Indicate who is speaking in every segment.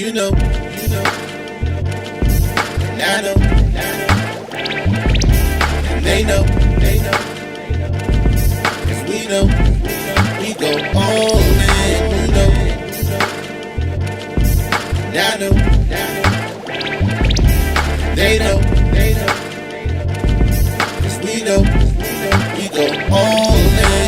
Speaker 1: You know, and I know, and they know, 'cause we know, we go all in. You know, and I know, they know, 'cause we know, we go all in.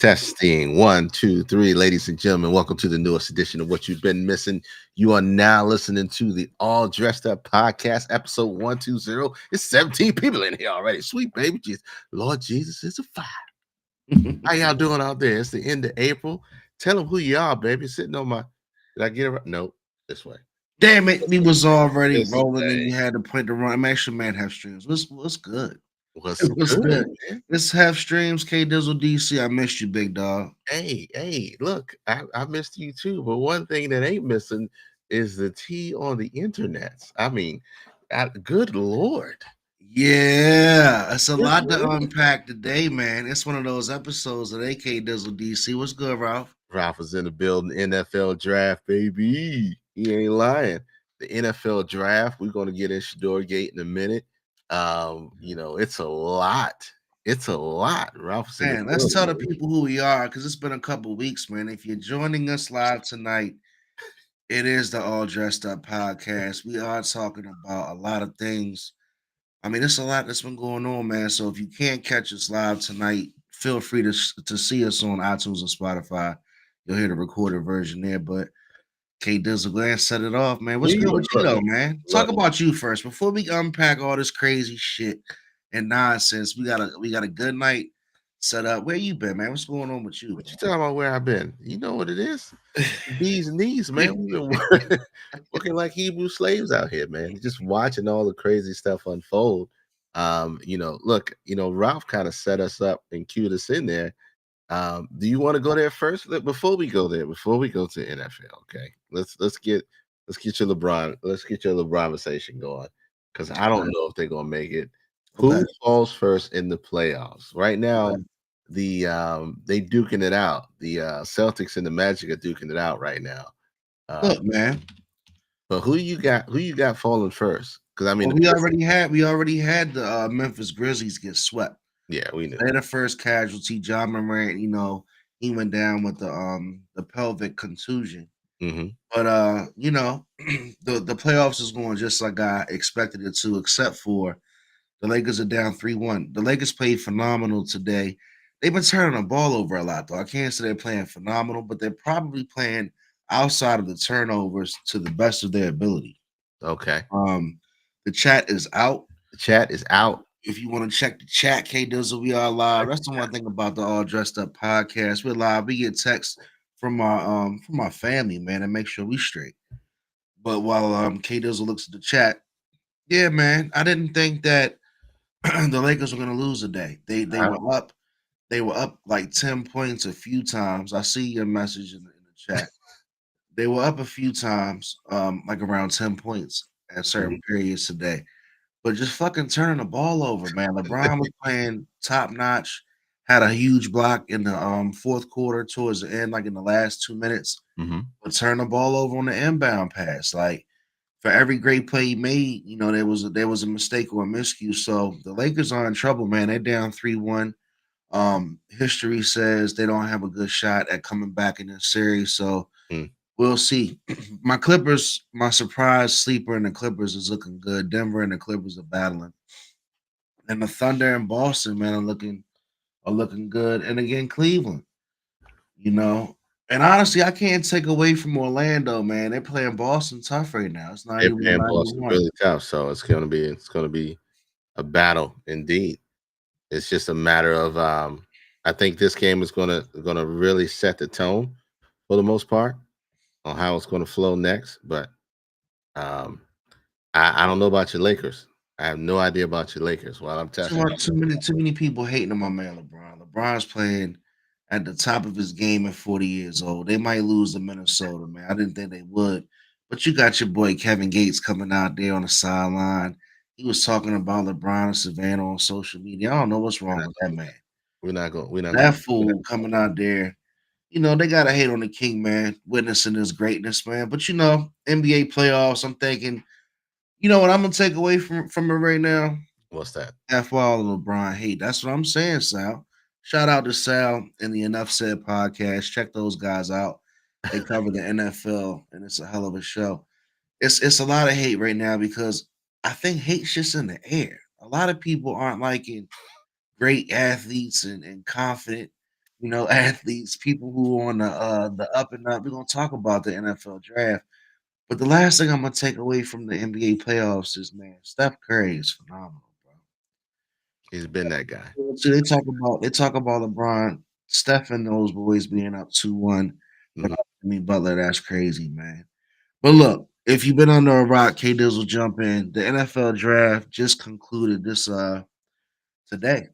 Speaker 2: Testing 1, 2, 3, ladies and gentlemen. Welcome to the newest edition of What You've Been Missing. You are now listening to the All Dressed Up Podcast, episode 120. It's 17 people in here already. Sweet baby Jesus. Lord Jesus is a fire. How y'all doing out there? It's the end of April. Tell them who you are, baby. Sitting on my. Did I get it right? No, this way.
Speaker 3: Damn it, we was already
Speaker 2: This
Speaker 3: rolling and
Speaker 2: way.
Speaker 3: you had to put the run. I'm actually man have streams. What's good?
Speaker 2: What's
Speaker 3: What's
Speaker 2: good,
Speaker 3: good?
Speaker 2: man?
Speaker 3: Let's have streams. K Dizzle DC. I missed you, big dog.
Speaker 2: Hey, look, I missed you too. But one thing that ain't missing is the tea on the internet. I mean, good Lord.
Speaker 3: Yeah, it's a
Speaker 2: Good
Speaker 3: lot to
Speaker 2: Lord.
Speaker 3: unpack today, man. It's one of those episodes of AK Dizzle DC. What's good, Ralph?
Speaker 2: Ralph was in the building, NFL draft, baby. He ain't lying. The NFL draft, we're going to get in Shedeur Gate in a minute. It's a lot. It's a lot. Ralph's in the
Speaker 3: Man, let's tell the
Speaker 2: building.
Speaker 3: people who we are because it's been a couple weeks, man. If you're joining us live tonight, it is the All Dressed Up podcast. We are talking about a lot of things. I mean, it's a lot that's been going on, man. So if you can't catch us live tonight, feel free to see us on iTunes and Spotify. You'll hear the recorded version there. But K Dizzle, go ahead and set it off, man. What's good with you though, man? Talk about you first before we unpack all this crazy shit and nonsense. We got a good night set up. Where you been, man? What's going on with you?
Speaker 2: What you talking about where I've been? You know what it is? Bees and knees, man. We've been working like Hebrew slaves out here, man. Just watching all the crazy stuff unfold. Look, Ralph kind of set us up and cued us in there. Do you want to go there first? Before we go there, before we go to NFL, okay? Let's get your LeBron conversation going. Because I don't know if they're gonna make it.
Speaker 3: Okay.
Speaker 2: Who falls first in the playoffs? Right now, they duking it out. The Celtics and the Magic are duking it out right now.
Speaker 3: Look, man.
Speaker 2: But who you got falling first? Because I mean,
Speaker 3: Well, we already had the Memphis Grizzlies get swept.
Speaker 2: yeah, we knew.
Speaker 3: They're the first casualty. John Morant, he went down with the pelvic contusion.
Speaker 2: Mm-hmm.
Speaker 3: But the playoffs is going just like I expected it to, except for the Lakers are down 3-1. The Lakers played phenomenal today. They've been turning the ball over a lot, though. I can't say they're playing phenomenal, but they're probably playing outside of the turnovers to the best of their ability.
Speaker 2: Okay.
Speaker 3: The chat is out.
Speaker 2: The chat is out.
Speaker 3: If you want to check the chat, K Dizzle, we are live. That's the one thing about the All Dressed Up podcast. We're live. We get texts from our family, man, and make sure we straight. But while K Dizzle looks at the chat, yeah, man, I didn't think that the Lakers were gonna lose today. They were up. They were up like 10 points a few times. I see your message in the chat. They were up a few times, like around 10 points at certain periods today. But just fucking turning the ball over, man. LeBron was playing top notch, had a huge block in the fourth quarter towards the end, like in the last 2 minutes.
Speaker 2: Mm-hmm.
Speaker 3: But turn the ball over on the inbound pass. Like for every great play he made, there was a mistake or a miscue. So the Lakers are in trouble, man. They're down 3-1. History says they don't have a good shot at coming back in this series. So we'll see. My Clippers, my surprise sleeper in the Clippers is looking good. Denver and the Clippers are battling. And the Thunder and Boston, man, are looking good. And again, Cleveland, And honestly, I can't take away from Orlando, man. They're playing Boston tough right now. It's not
Speaker 2: They're
Speaker 3: even
Speaker 2: playing Boston
Speaker 3: 91.
Speaker 2: really tough, so it's gonna be a battle indeed. It's just a matter of I think this game is gonna really set the tone for the most part on how it's gonna flow next. But I don't know about your Lakers. I have no idea about your Lakers while I'm testing.
Speaker 3: Too many people hating on my man LeBron. LeBron's playing at the top of his game at 40 years old. They might lose to Minnesota, man. I didn't think they would. But you got your boy Kevin Gates coming out there on the sideline. He was talking about LeBron and Savannah on social media. I don't know what's
Speaker 2: We're
Speaker 3: wrong
Speaker 2: not
Speaker 3: with that
Speaker 2: gonna do
Speaker 3: man.
Speaker 2: that. We're not gonna
Speaker 3: That
Speaker 2: do that.
Speaker 3: fool coming out there, they gotta hate on the king, man, witnessing his greatness, man. But NBA playoffs, I'm thinking, you know what I'm gonna take away from it right now?
Speaker 2: What's that?
Speaker 3: After all the LeBron hate. That's what I'm saying, Sal. Shout out to Sal and the Enough Said podcast. Check those guys out. They cover the NFL, and it's a hell of a show. It's a lot of hate right now because I think hate's just in the air. A lot of people aren't liking great athletes and confident, athletes, people who are on the up and up. We're gonna talk about the NFL draft. But the last thing I'm gonna take away from the NBA playoffs is, man, Steph Curry is phenomenal, bro.
Speaker 2: He's been that guy.
Speaker 3: See, they talk about LeBron, Steph and those boys being up 2-1
Speaker 2: Mhm.
Speaker 3: without Jimmy Butler. That's crazy, man. But look, if you've been under a rock, K Dizzle jump in. The NFL draft just concluded this today.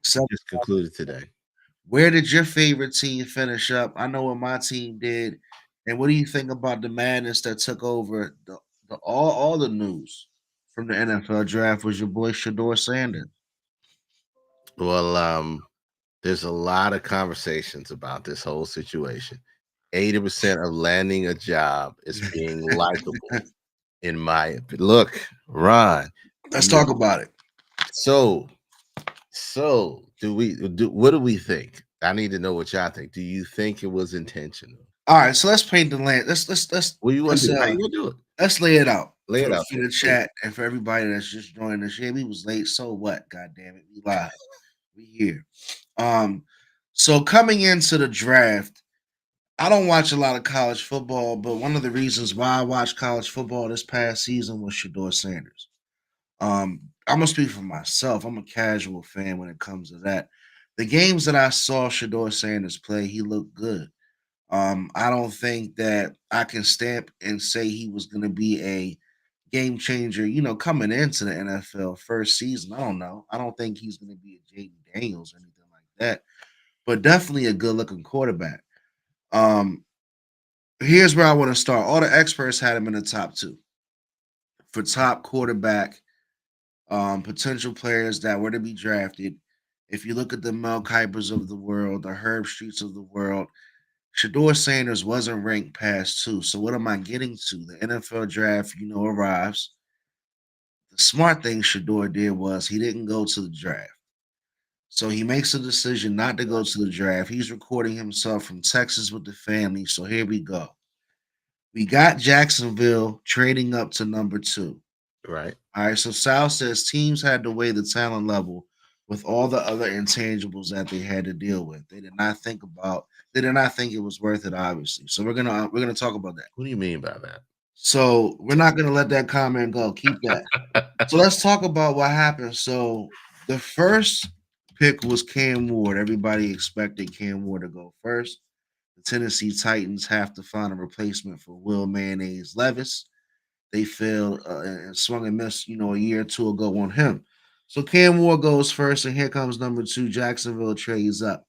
Speaker 3: So
Speaker 2: Just concluded today.
Speaker 3: where did your favorite team finish up? I know what my team did. And what do you think about the madness that took over all the news from the NFL draft was your boy Shedeur Sanders?
Speaker 2: Well, there's a lot of conversations about this whole situation. 80% of landing a job is being likable, in my opinion. Look, Ron,
Speaker 3: Let's
Speaker 2: you
Speaker 3: talk about it.
Speaker 2: so what do we think? I need to know what y'all think. Do you think it was intentional?
Speaker 3: All right, so let's paint the land.
Speaker 2: What do you want to
Speaker 3: Let's
Speaker 2: do? How you gonna do it?
Speaker 3: let's lay it out
Speaker 2: Lay it out
Speaker 3: for
Speaker 2: there,
Speaker 3: the
Speaker 2: please.
Speaker 3: chat and for everybody that's just joining us. Yeah, we was late. So what? God damn it, we live. We here. Um, so coming into the draft, I don't watch a lot of college football, but one of the reasons why I watched college football this past season was Shedeur Sanders. I'm gonna speak for myself. I'm a casual fan when it comes to that. The games that I saw Shedeur Sanders play, he looked good. I don't think that I can stamp and say he was going to be a game changer, coming into the NFL first season. I don't know. I don't think he's going to be a Jaden Daniels or anything like that, but definitely a good looking quarterback. Um, Here's where I want to start. All the experts had him in the top two for top quarterback, potential players that were to be drafted. If you look at the Mel Kipers of the world, the Herb Streets of the world, Shador Sanders wasn't ranked past two. So what am I getting to? The NFL draft, arrives. The smart thing Shador did was he didn't go to the draft. So he makes a decision not to go to the draft. He's recording himself from Texas with the family. So here we go. We got Jacksonville trading up to number two.
Speaker 2: Right.
Speaker 3: All right. So Sal says teams had to weigh the talent level with all the other intangibles that they had to deal with. They did not think it was worth it, obviously. So we're gonna talk about that.
Speaker 2: What do you mean by
Speaker 3: So we're not gonna let that comment go. Keep that.
Speaker 2: that?
Speaker 3: So let's talk about what happened. So the first pick was Cam Ward. Everybody expected Cam Ward to go first. The Tennessee Titans have to find a replacement for Will Mayonnaise Levis. They failed and swung and missed, a year or two ago on him. So Cam Ward goes first, and here comes number two. Jacksonville trades up.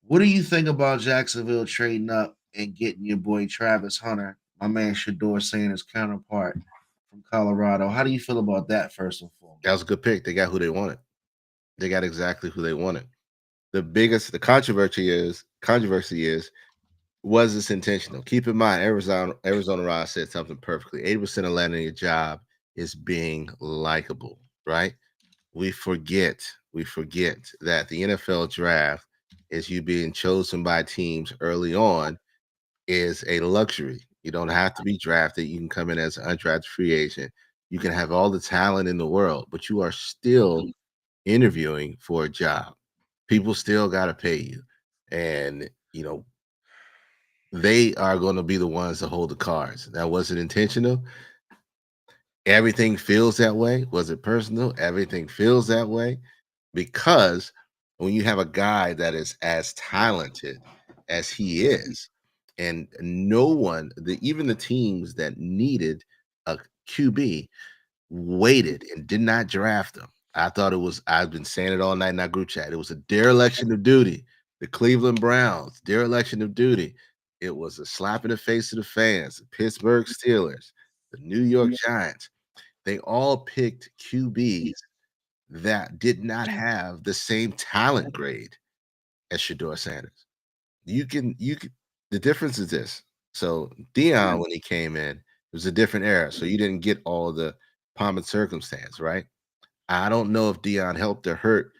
Speaker 3: What do you think about Jacksonville trading up and getting your boy Travis Hunter, my man Shador Sanders' counterpart from Colorado? How do you feel about that, first and
Speaker 2: That
Speaker 3: foremost?
Speaker 2: was a good pick. They got who they wanted. They got exactly who they wanted. The controversy is was this intentional? Keep in mind, Arizona Rod said something perfectly. 80% of landing a job is being likable, right? We forget that the NFL draft is you being chosen by teams early on is a luxury. You don't have to be drafted. You can come in as an undrafted free agent. You can have all the talent in the world, but you are still interviewing for a job. People still got to pay you. And, they are going to be the ones to hold the cards. That wasn't intentional. Everything feels that way. Was it personal? Everything feels that way because when you have a guy that is as talented as he is, and no one, even the teams that needed a QB waited and did not draft him. I thought it was, I've been saying it all night in our group chat. It was a dereliction of duty. The Cleveland Browns, dereliction of duty. It was a slap in the face to the fans, the Pittsburgh Steelers, the New York Giants. they all picked QBs that did not have the same talent grade as Shedeur Sanders. You can the difference is this. So Dion, when he came in, it was a different era. So you didn't get all the pomp and circumstance, right? I don't know if Dion helped or hurt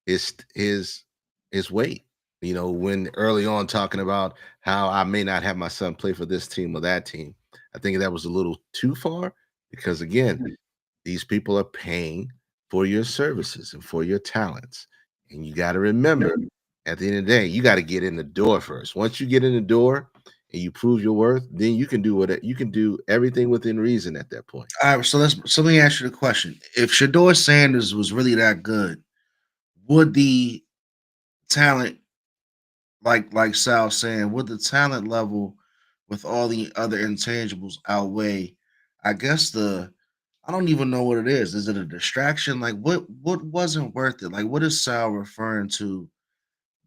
Speaker 2: his his his weight. When early on talking about how I may not have my son play for this team or that team, I think that was a little too far because again, these people are paying for your services and for your talents. And you got to remember, at the end of the day, you got to get in the door first. Once you get in the door and you prove your worth, then you can do you can do everything within reason at that point.
Speaker 3: All right, let me ask you the question: if Shador Sanders was really that good, would the talent, like Sal saying, would the talent level with all the other intangibles outweigh? I guess I don't even know what it is. Is it a distraction? Like what wasn't worth it? Like what is Sal referring to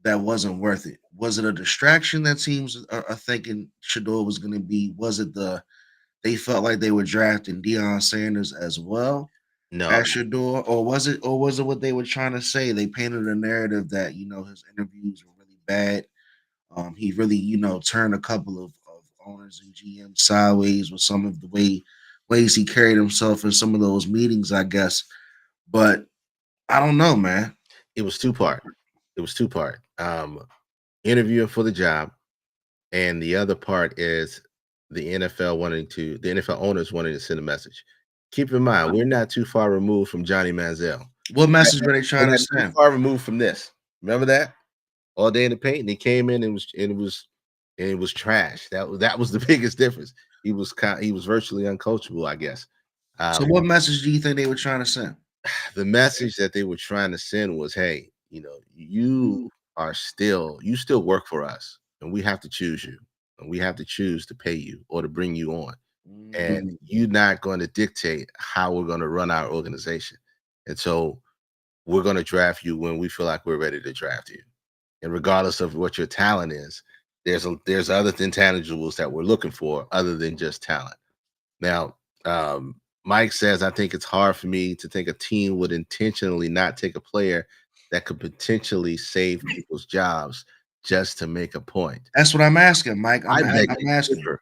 Speaker 3: that wasn't worth it? Was it a distraction that teams are thinking Shador was going to be? Was it they felt like they were drafting Deion Sanders as well
Speaker 2: No,
Speaker 3: as Shador, or was it what they were trying to say? They painted a narrative that his interviews were really bad. He really turned a couple of owners and GMs sideways with some of the ways he carried himself in some of those meetings, I guess. But I don't know, man.
Speaker 2: it was two part. It was two part. Interviewing for the job, and the other part is the NFL owners wanting to send a message. Keep in mind, we're not too far removed from Johnny Manziel.
Speaker 3: What message were they
Speaker 2: We're
Speaker 3: trying to
Speaker 2: not too
Speaker 3: send?
Speaker 2: far removed from this. Remember that? All day in the paint, and he came in and it was trash. That was the biggest difference. He was virtually uncoachable, I guess.
Speaker 3: So,
Speaker 2: Um,
Speaker 3: what message do you think they were trying to send?
Speaker 2: the message that they were trying to send was, hey, you still work for us, and we have to choose you, and we have to choose to pay you or to bring you on, and
Speaker 3: Mm,
Speaker 2: you're not going to dictate how we're going to run our organization. And so we're going to draft you when we feel like we're ready to draft you. And regardless of what your talent is, there's other intangibles that we're looking for other than just talent. Now, Mike says, I think it's hard for me to think a team would intentionally not take a player that could potentially save people's jobs just to make a point.
Speaker 3: That's what I'm asking, Mike.
Speaker 2: I beg
Speaker 3: I'm
Speaker 2: to
Speaker 3: asking.
Speaker 2: differ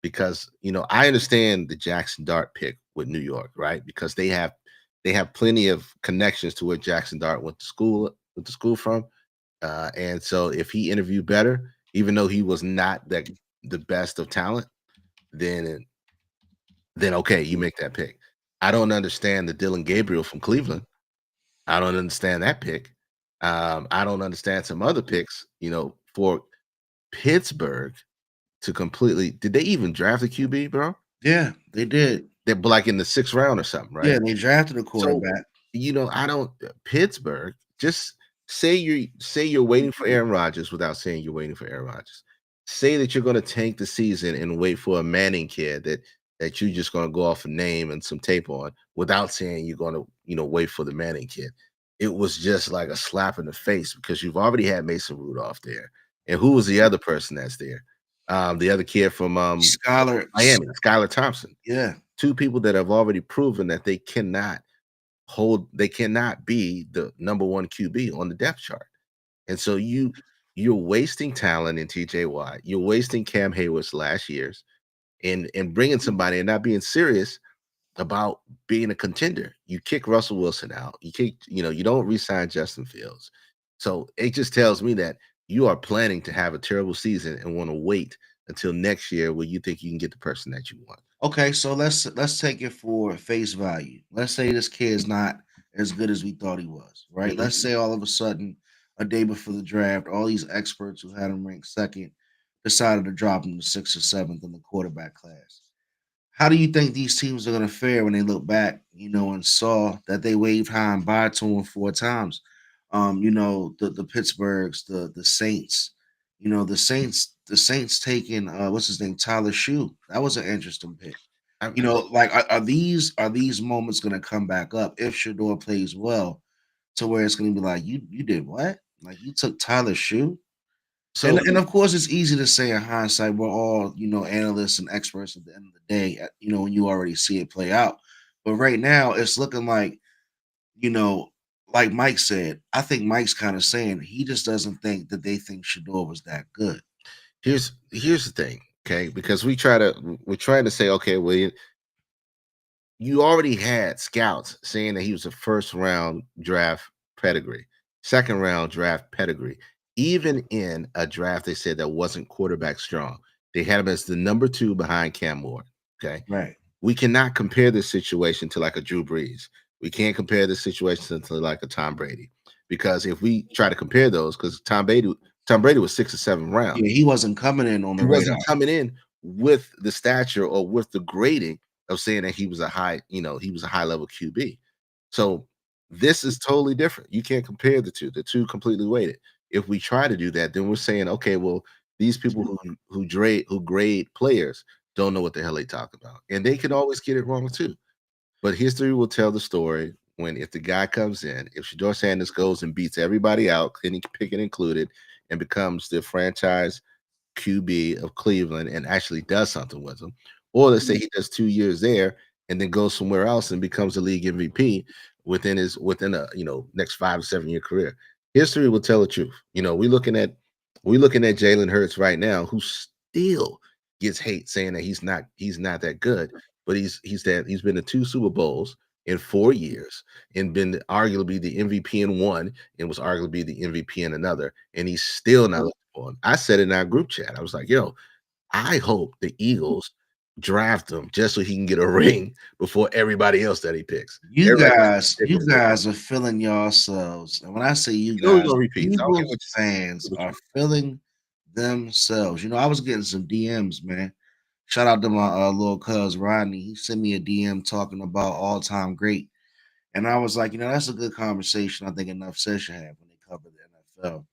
Speaker 2: because I understand the Jackson Dart pick with New York, right? Because they have plenty of connections to where Jackson Dart went to school from, and so if he interviewed better, even though he was not the best of talent, then okay, you make that pick. I don't understand the Dylan Gabriel from Cleveland. I don't understand that pick. I don't understand some other picks, for Pittsburgh to completely. Did they even draft a QB, bro?
Speaker 3: Yeah, they did.
Speaker 2: They're like in the sixth round or something, right?
Speaker 3: Yeah, they drafted a
Speaker 2: So,
Speaker 3: quarterback.
Speaker 2: I don't Pittsburgh, just say you're waiting for Aaron Rodgers without saying you're waiting for Aaron Rodgers. Say that you're gonna tank the season and wait for a Manning kid that you're just gonna go off a name and some tape on without saying you're gonna, wait for the Manning kid. It was just like a slap in the face because you've already had Mason Rudolph there. And who was the other person that's there? The other kid from
Speaker 3: Scholar.
Speaker 2: Miami, Skylar Thompson.
Speaker 3: Yeah.
Speaker 2: Two people that have already proven that they cannot be the number one QB on the depth chart. And so you're wasting talent in TJ Watt. You're wasting Cam Hayward's last years and bringing somebody and not being serious about being a contender. You kick Russell Wilson out. You don't re-sign Justin Fields. So it just tells me that you are planning to have a terrible season and want to wait until next year where you think you can get the person that you want.
Speaker 3: Okay, so let's take it for face value. Let's say this kid's not as good as we thought he was, right?
Speaker 2: Mhm.
Speaker 3: Let's say all of a sudden, a day before the draft, all these experts who had him ranked second decided to drop him to sixth or seventh in the quarterback class. How do you think these teams are going to fare when they look back, and saw that they waved high and bye to him four times? The Pittsburghs, the Saints, the Saints taking what's his name, Tyler Shue. That was an interesting pick.
Speaker 2: I-
Speaker 3: Like are these moments going to come back up if Shador plays well, to where it's going to be like you did what? Like you took Tyler Shue? And
Speaker 2: so
Speaker 3: and of course, it's easy to say in hindsight. We're all analysts and experts at the end of the day. When you already see it play out, But right now, it's looking like, you know, like Mike said, I think Mike's kind of saying he just doesn't think that they think Shedeur was that good.
Speaker 2: Here's the thing, okay? Because we're trying to say, okay, well, you already had scouts saying that he was a first round draft pedigree, second round draft pedigree. Even in a draft, they said that wasn't quarterback strong. They had him as the number two behind Cam Ward. Okay.
Speaker 3: Right.
Speaker 2: We cannot compare this situation to like a Drew Brees. We can't compare this situation to like a Tom Brady. Because if we try to compare those, because Tom Brady was 6 or 7 rounds.
Speaker 3: Yeah, he wasn't coming in on
Speaker 2: He
Speaker 3: the radar.
Speaker 2: wasn't coming in with the stature or with the grading of saying that he was a high, he was a high level QB. So this is totally different. You can't compare the two. The two completely weighted. If we try to do that, then we're saying, okay, well, these people who grade players don't know what the hell they talk about, and they can always get it wrong too. But history will tell the story when if the guy comes in, if Shedeur Sanders goes and beats everybody out, Kenny Pickett included, and becomes the franchise QB of Cleveland and actually does something with them. Or let's say he does 2 years there and then goes somewhere else and becomes a league MVP within a next 5 to 7 year career. History will tell the truth. We're looking at Jalen Hurts right now, who still gets hate saying that he's not that good, but he's been to two Super Bowls in 4 years and been arguably the MVP in one and was arguably the MVP in another, and he's still not looked on. I said in our group chat, I was like, yo, I hope the Eagles draft him just so he can get a ring before everybody else that he picks.
Speaker 3: You
Speaker 2: Everybody else
Speaker 3: guys,
Speaker 2: pick
Speaker 3: you
Speaker 2: before him.
Speaker 3: guys are feeling yourselves. And when I say you
Speaker 2: We're
Speaker 3: guys,
Speaker 2: gonna repeat. I don't care
Speaker 3: Eagles
Speaker 2: what you say.
Speaker 3: fans
Speaker 2: The
Speaker 3: are
Speaker 2: truth.
Speaker 3: feeling themselves. I was getting some DMs, man. Shout out to my little cuz Rodney. He sent me a DM talking about all time great. And I was like, that's a good conversation. I think enough said should have when they cover the NFL.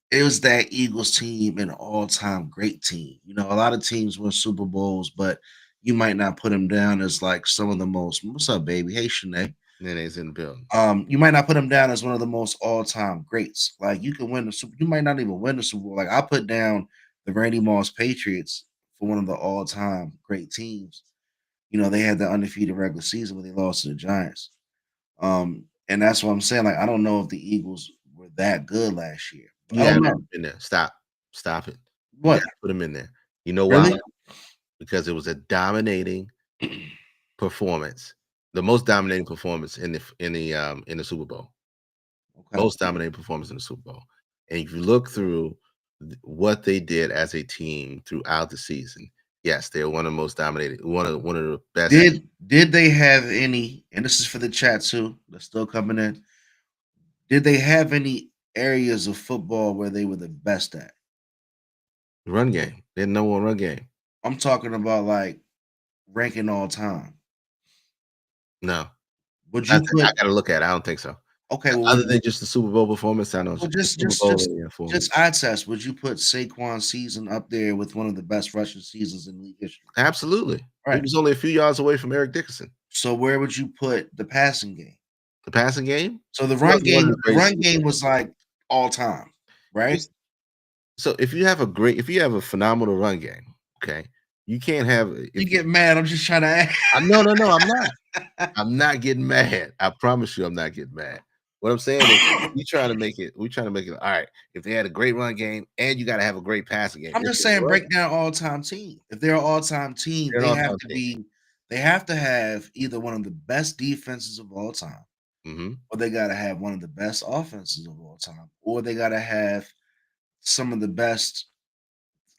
Speaker 3: It was that Eagles team an all-time great team. A lot of teams win Super Bowls, but you might not put them down as like some of the most. What's up, baby? Hey, Shanae.
Speaker 2: Nene's in the building.
Speaker 3: You might not put them down as one of the most all-time greats. Like you can win the Super. You might not even win the Super Bowl. Like I put down the Randy Moss Patriots for one of the all-time great teams. They had the undefeated regular season when they lost to the Giants. And that's what I'm saying. Like I don't know if the Eagles were that good last year. I
Speaker 2: You
Speaker 3: don't
Speaker 2: haven't
Speaker 3: know.
Speaker 2: in there. Stop it. You
Speaker 3: What?
Speaker 2: gotta put him in there. You know why?
Speaker 3: Really?
Speaker 2: Because it was a dominating performance, the most dominating performance in the Super Bowl.
Speaker 3: Okay.
Speaker 2: Most dominating performance in the Super Bowl. And if you look through what they did as a team throughout the season, yes, they're one of the most dominating, one of the best.
Speaker 3: Did they have any, and this is for the chat too, that's still coming in. Did they have any areas of football where they were the best at?
Speaker 2: Run game. They had no one run game.
Speaker 3: I'm talking about like ranking all time.
Speaker 2: No.
Speaker 3: Would
Speaker 2: I
Speaker 3: you put
Speaker 2: gotta look at it. I don't think so.
Speaker 3: okay,
Speaker 2: Other than just the Super Bowl performance, I know
Speaker 3: well
Speaker 2: the Super Bowl for me.
Speaker 3: just eye test. Would you put Saquon's season up there with one of the best rushing seasons in league history?
Speaker 2: Absolutely. He
Speaker 3: Right.
Speaker 2: was only a few yards away from Eric Dickerson.
Speaker 3: So where would you put the passing game?
Speaker 2: The passing game?
Speaker 3: So the
Speaker 2: He
Speaker 3: run
Speaker 2: wasn't one
Speaker 3: game,
Speaker 2: of the
Speaker 3: the
Speaker 2: greatest
Speaker 3: run game was like all time, right?
Speaker 2: So if you have a phenomenal run game, okay, you can't have
Speaker 3: You get mad. I'm just trying to ask.
Speaker 2: no, I'm not. I'm not getting mad. I promise you I'm not getting mad. What I'm saying is we're trying to make it all right. If they had a great run game and you gotta have a great passing game.
Speaker 3: I'm just saying break down all-time team. If they're an all-time team,
Speaker 2: They're an
Speaker 3: they have
Speaker 2: all-time
Speaker 3: to
Speaker 2: team.
Speaker 3: be they have to have either one of the best defenses of all time, or they got to have one of the best offenses of all time, or they got to have some of the best,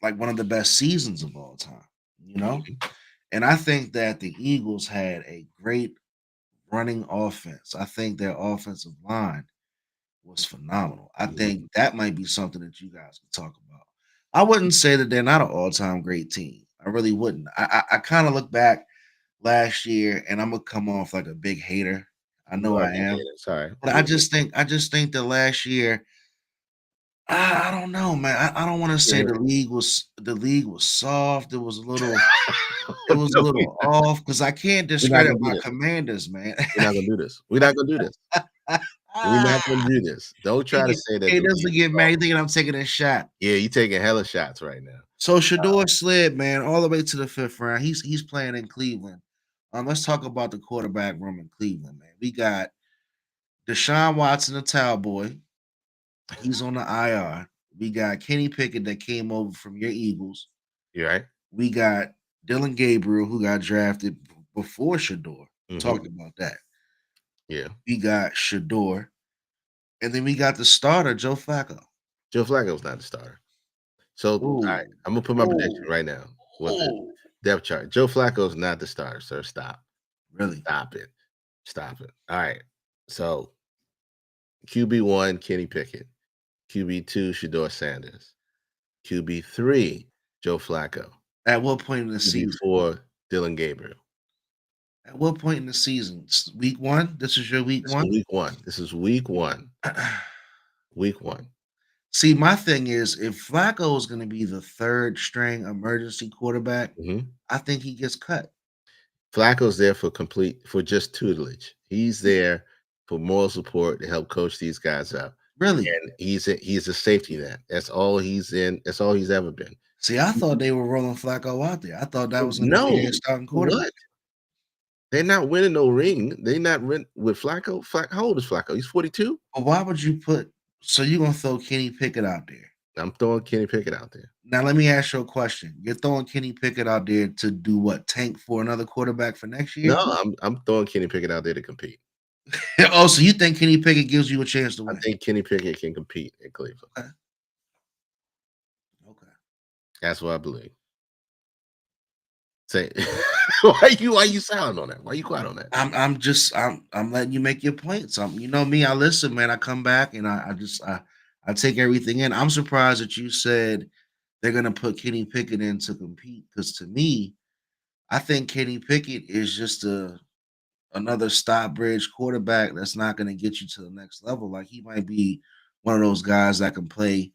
Speaker 3: like one of the best seasons of all time, And I think that the Eagles had a great running offense. I think their offensive line was phenomenal. I think that might be something that you guys can talk about. I wouldn't say that they're not an all-time great team. I really wouldn't. I kind of look back last year, and I'm gonna come off like a big hater. I know I am,
Speaker 2: Sorry.
Speaker 3: but I just think that last year, I don't know, man. I don't want to say the league was soft. It was a little. It was a
Speaker 2: No,
Speaker 3: little off because I can't
Speaker 2: we're not
Speaker 3: discredit
Speaker 2: gonna do
Speaker 3: my
Speaker 2: this.
Speaker 3: Commanders, man.
Speaker 2: We're not gonna do this. We're not gonna do this. We're not gonna do this. Don't try to say that
Speaker 3: He
Speaker 2: the
Speaker 3: doesn't
Speaker 2: league is
Speaker 3: get mad.
Speaker 2: soft.
Speaker 3: You thinking I'm taking a shot?
Speaker 2: Yeah, you taking hella shots right now.
Speaker 3: So Shedeur slid, man, all the way to the fifth round. He's playing in Cleveland. Let's talk about the quarterback room in Cleveland, man. We got Deshaun Watson, the towel boy. He's on the IR. We got Kenny Pickett that came over from your Eagles.
Speaker 2: You right?
Speaker 3: We got Dylan Gabriel, who got drafted before Shedeur.
Speaker 2: Mhm.
Speaker 3: Talking about that.
Speaker 2: Yeah.
Speaker 3: We got Shedeur. And then we got the starter, Joe Flacco.
Speaker 2: Joe Flacco's not the starter. So, all right,
Speaker 3: Ooh.
Speaker 2: I'm gonna put my prediction
Speaker 3: Ooh.
Speaker 2: right now with the
Speaker 3: Ooh.
Speaker 2: depth chart. Joe Flacco's not the starter, sir. Stop.
Speaker 3: Really?
Speaker 2: Stop it. Stop it. All right. So QB1, Kenny Pickett. QB2, Shedeur Sanders. QB3, Joe Flacco.
Speaker 3: At what point in the season?
Speaker 2: QB4, Dylan Gabriel.
Speaker 3: At what point in the season? Week one? This is your week
Speaker 2: This is
Speaker 3: one?
Speaker 2: week one. This is week one. Week one.
Speaker 3: See, my thing is, if Flacco is going to be the third string emergency quarterback,
Speaker 2: Mhm.
Speaker 3: I think he gets cut.
Speaker 2: Flacco's there for just tutelage. He's there for moral support to help coach these guys up.
Speaker 3: Really?
Speaker 2: And he's a safety net. That's all he's in. That's all he's ever been.
Speaker 3: See, I thought they were rolling Flacco out there. I thought that was going to be
Speaker 2: No,
Speaker 3: their starting quarterback.
Speaker 2: what? They're not winning no ring. They not win with Flacco. How old is Flacco? He's 42.
Speaker 3: But why would you put? So you're going to throw Kenny Pickett out there?
Speaker 2: I'm throwing Kenny Pickett out there.
Speaker 3: Now let me ask you a question. You're throwing Kenny Pickett out there to do what? Tank for another quarterback for next year?
Speaker 2: No, I'm throwing Kenny Pickett out there to compete.
Speaker 3: Oh, so you think Kenny Pickett gives you a chance to
Speaker 2: I
Speaker 3: win?
Speaker 2: think Kenny Pickett can compete in Cleveland.
Speaker 3: Okay. Okay.
Speaker 2: That's what I believe. Say, why you silent on that? Why you quiet on that?
Speaker 3: I'm letting you make your point. You know me, I listen, man. I come back and I take everything in. I'm surprised that you said they're gonna put Kenny Pickett in to compete. Because to me, I think Kenny Pickett is just another stop bridge quarterback that's not gonna get you to the next level. Like he might be one of those guys that can play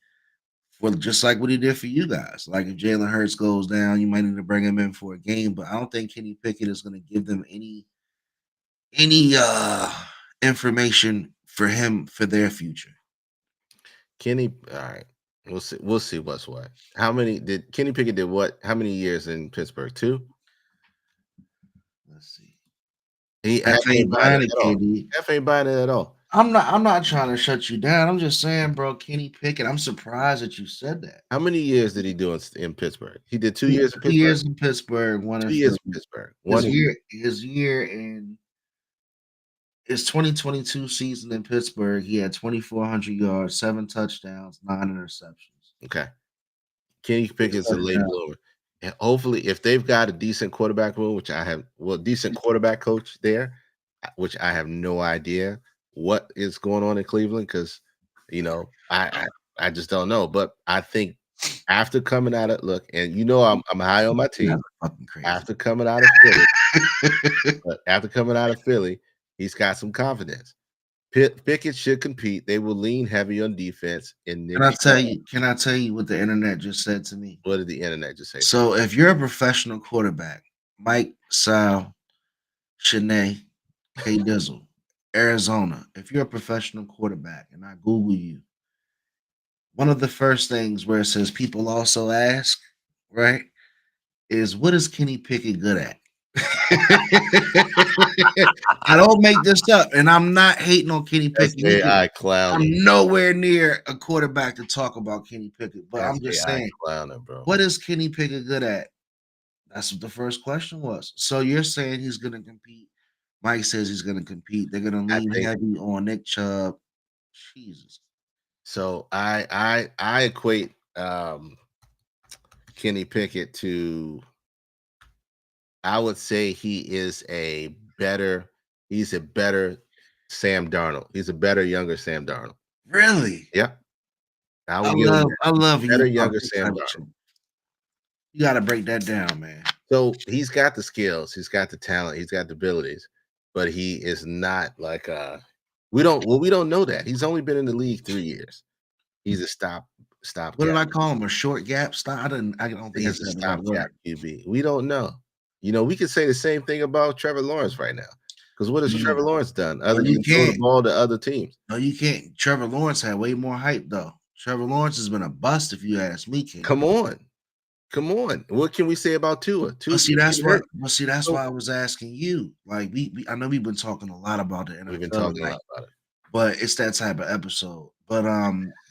Speaker 3: for just like what he did for you guys. Like if Jalen Hurts goes down, you might need to bring him in for a game. But I don't think Kenny Pickett is gonna give them any information for him for their future.
Speaker 2: Kenny, all right. We'll see. We'll see what's what. How many did Kenny Pickett did what? How many years in Pittsburgh? 2?
Speaker 3: Let's see.
Speaker 2: He
Speaker 3: F
Speaker 2: half ain't
Speaker 3: ain't
Speaker 2: buying
Speaker 3: buying
Speaker 2: it
Speaker 3: it,
Speaker 2: at all.
Speaker 3: KD.
Speaker 2: Half ain't buying it at all.
Speaker 3: I'm not trying to shut you down. I'm just saying, bro, Kenny Pickett. I'm surprised that you said that.
Speaker 2: How many years did he do in Pittsburgh? He did 2
Speaker 3: Two
Speaker 2: years in
Speaker 3: two
Speaker 2: Pittsburgh.
Speaker 3: years in Pittsburgh, one in
Speaker 2: 2 years in
Speaker 3: Philly.
Speaker 2: Pittsburgh. One in
Speaker 3: His year in his 2022 season in Pittsburgh, he had 2,400 yards, 7 touchdowns, 9 interceptions.
Speaker 2: okay. Kenny
Speaker 3: Six
Speaker 2: Pickett's a late
Speaker 3: touchdowns.
Speaker 2: bloomer. And hopefully, if they've got a decent quarterback room, which I have, decent quarterback coach there, which I have no idea what is going on in Cleveland because, I just don't know. But I think after coming out of and I'm high on my team.
Speaker 3: Fucking crazy.
Speaker 2: After coming out of Philly, he's got some confidence. Pickett should compete. They will lean heavy on defense. And
Speaker 3: Can I tell you what the internet just said to me?
Speaker 2: what did the internet just say?
Speaker 3: So if you're a professional quarterback, Mike, Sal, Shanae, K Dizzle, Arizona, if you're a professional quarterback and I Google you, one of the first things where it says people also ask, right, is what is Kenny Pickett good at? I don't make this up, and I'm not hating on Kenny
Speaker 2: That's
Speaker 3: Pickett.
Speaker 2: AI clowning.
Speaker 3: I'm nowhere near a quarterback to talk about Kenny Pickett, but
Speaker 2: That's
Speaker 3: I'm just
Speaker 2: AI
Speaker 3: saying,
Speaker 2: clowning, bro.
Speaker 3: what is Kenny Pickett good at? That's what the first question was. So you're saying he's going to compete. Mike says he's going to compete. They're going to lean heavy on Nick Chubb. Jesus.
Speaker 2: So I equate Kenny Pickett to, I would say he's a better Sam Darnold. He's a better younger Sam Darnold.
Speaker 3: Really?
Speaker 2: Yeah.
Speaker 3: I love
Speaker 2: better
Speaker 3: you
Speaker 2: younger Sam Darnold.
Speaker 3: You got to break that down, man.
Speaker 2: So he's got the skills, he's got the talent, he's got the abilities, but he is not like we don't know that. He's only been in the league 3 years. He's a stop.
Speaker 3: What did I call him? A short gap stop? I don't think
Speaker 2: he's
Speaker 3: that's
Speaker 2: a
Speaker 3: the right word.
Speaker 2: stopgap QB. We don't know. We could say the same thing about Trevor Lawrence right now. Because what has Trevor Lawrence done other than throw the ball to other teams?
Speaker 3: No, you can't. Trevor Lawrence had way more hype, though. Trevor Lawrence has been a bust, if you ask me, King.
Speaker 2: Come on. Come on. What can we say about Tua?
Speaker 3: But
Speaker 2: Tua's
Speaker 3: see,
Speaker 2: been
Speaker 3: that's
Speaker 2: getting
Speaker 3: what.
Speaker 2: hurt.
Speaker 3: But see, that's
Speaker 2: So
Speaker 3: why I was asking you. Like, we I know we've been talking a lot about the
Speaker 2: we've been
Speaker 3: NFL
Speaker 2: talking a
Speaker 3: tonight,
Speaker 2: lot about it.
Speaker 3: but it's that type of episode. But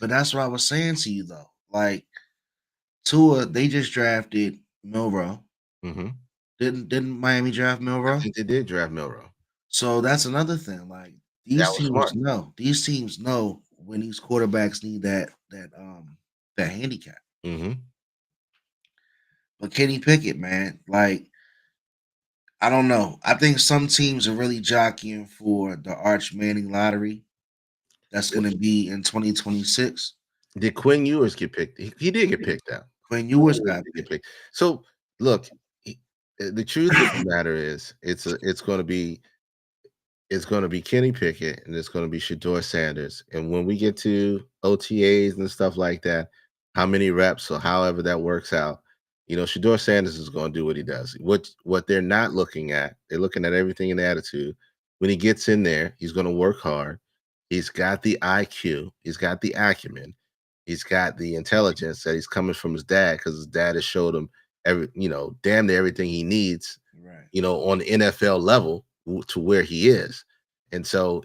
Speaker 3: that's what I was saying to you though. Like Tua, they just drafted Milrow.
Speaker 2: Hmm.
Speaker 3: Didn't Miami draft
Speaker 2: I
Speaker 3: Milrow?
Speaker 2: think they did draft Milrow.
Speaker 3: So that's another thing. Like
Speaker 2: That
Speaker 3: these
Speaker 2: was
Speaker 3: teams
Speaker 2: smart.
Speaker 3: know. These teams know when these quarterbacks need that handicap.
Speaker 2: Hmm.
Speaker 3: But Kenny Pickett, man, like I don't know. I think some teams are really jockeying for the Arch Manning lottery that's going to be in 2026.
Speaker 2: Did Quinn Ewers get picked? He did get picked out.
Speaker 3: When
Speaker 2: Quinn
Speaker 3: Ewers
Speaker 2: Ewers
Speaker 3: got
Speaker 2: did get
Speaker 3: picked.
Speaker 2: picked. So look, the truth of the matter is, it's going to be Kenny Pickett and it's going to be Shedeur Sanders. And when we get to OTAs and stuff like that, how many reps or however that works out, Shedeur Sanders is going to do what he does. What they're not looking at, they're looking at everything in attitude. When he gets in there, he's going to work hard. He's got the IQ. He's got the acumen. He's got the intelligence that he's coming from his dad because his dad has showed him damn near everything he needs
Speaker 3: Right.
Speaker 2: on the NFL level to where he is. And so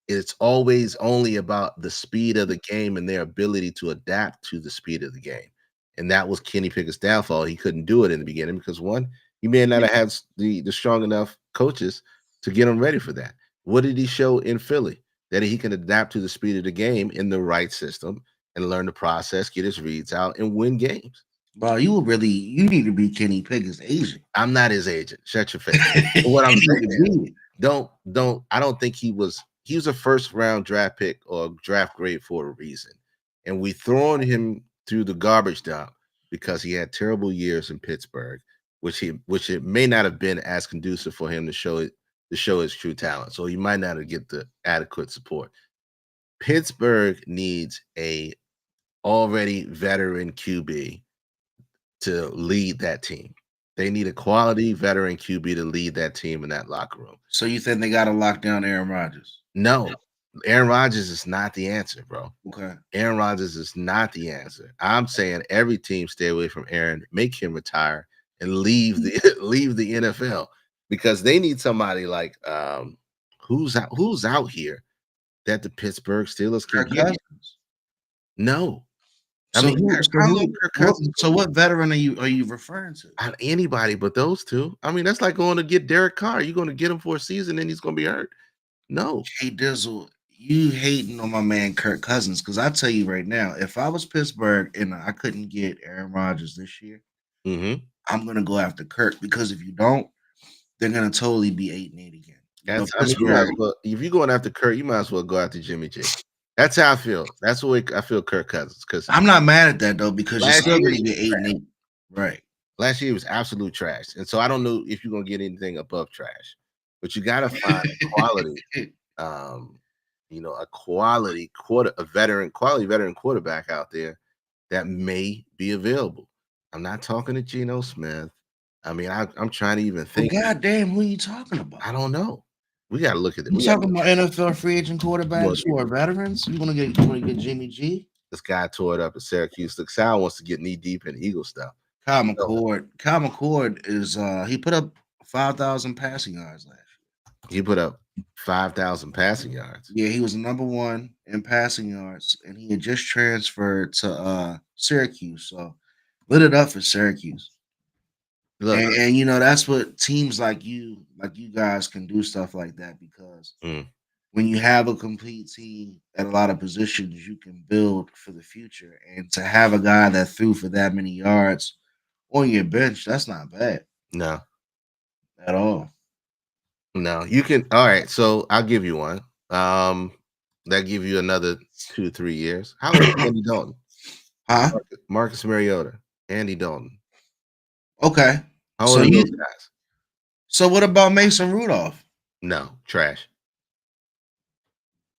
Speaker 2: it's always only about the speed of the game and their ability to adapt to the speed of the game. And that was Kenny Pickett's downfall. He couldn't do it in the beginning because one, he may not have had the strong enough coaches to get him ready for that. What did he show in Philly? That he can adapt to the speed of the game in the right system and learn the process, get his reads out, and win games.
Speaker 3: Bro, you need to be Kenny Pickett's agent.
Speaker 2: I'm not his agent. Shut your face. But what I'm
Speaker 3: You
Speaker 2: saying
Speaker 3: need to
Speaker 2: is,
Speaker 3: be it.
Speaker 2: I don't think he was a first round draft pick or draft grade for a reason. And we thrown him through the garbage dump because he had terrible years in Pittsburgh, which it may not have been as conducive for him to show his true talent. So he might not have get the adequate support. Pittsburgh needs a already veteran QB to lead that team. They need a quality veteran QB to lead that team in that locker room.
Speaker 3: So you think they got to lock down Aaron Rodgers?
Speaker 2: No, Aaron Rodgers is not the answer, bro.
Speaker 3: Okay.
Speaker 2: Aaron Rodgers is not the answer. I'm saying every team stay away from Aaron, make him retire, and leave the leave the NFL because they need somebody like who's out here that the Pittsburgh Steelers can
Speaker 3: Kirk
Speaker 2: get.
Speaker 3: Cousins.
Speaker 2: No, I
Speaker 3: So
Speaker 2: mean,
Speaker 3: who? So
Speaker 2: how
Speaker 3: who?
Speaker 2: long Kirk Cousins
Speaker 3: So what veteran are you referring to?
Speaker 2: anybody but those two? I mean, that's like going to get Derek Carr. You're going to get him for a season, and he's going to be hurt. No,
Speaker 3: Hey Dizzle, you hating on my man Kirk Cousins? Because I tell you right now, if I was Pittsburgh and I couldn't get Aaron Rodgers this year,
Speaker 2: mm-hmm.
Speaker 3: I'm gonna go after Kirk because if you don't, they're gonna totally be 8-8 again.
Speaker 2: I mean, you might as
Speaker 3: Pittsburgh.
Speaker 2: well. If you're going after Kirk, you might as well go after Jimmy G. That's how I feel. That's the way I feel Kirk Cousins because
Speaker 3: I'm not mad at that though because you're
Speaker 2: last
Speaker 3: still
Speaker 2: year,
Speaker 3: gonna get 8-8, right?
Speaker 2: last year was absolute trash, and so I don't know if you're going to get anything above trash. But you got to find a quality, um, quality veteran quarterback out there that may be available. I'm not talking to Geno Smith. I mean, I'm trying to even
Speaker 3: Well,
Speaker 2: think.
Speaker 3: goddamn, who are you talking about?
Speaker 2: I don't know. We got to look at it.
Speaker 3: You
Speaker 2: We got
Speaker 3: talking about NFL free agent quarterbacks
Speaker 2: to
Speaker 3: who are veterans? You want to get Jimmy G?
Speaker 2: this guy tore it up at Syracuse. Look, Sal wants to get knee deep in Eagle stuff.
Speaker 3: Kyle
Speaker 2: So
Speaker 3: McCord. Kyle McCord is he put up 5,000 passing yards last
Speaker 2: he put up 5,000 passing yards.
Speaker 3: year. Yeah, he was number one in passing yards, and he had just transferred to Syracuse. So lit it up for Syracuse.
Speaker 2: Look,
Speaker 3: And that's what teams like you guys can do stuff like that because
Speaker 2: mm,
Speaker 3: when you have a complete team at a lot of positions, you can build for the future. And to have a guy that threw for that many yards on your bench, that's not bad
Speaker 2: no,
Speaker 3: at all.
Speaker 2: no, you can. All right, so I'll give you one. That give you another 2-3 years. How old is Andy Dalton?
Speaker 3: Huh?
Speaker 2: Marcus Mariota, Andy Dalton.
Speaker 3: Okay.
Speaker 2: How
Speaker 3: So
Speaker 2: old are
Speaker 3: you
Speaker 2: those guys?
Speaker 3: so what about Mason Rudolph?
Speaker 2: No, trash.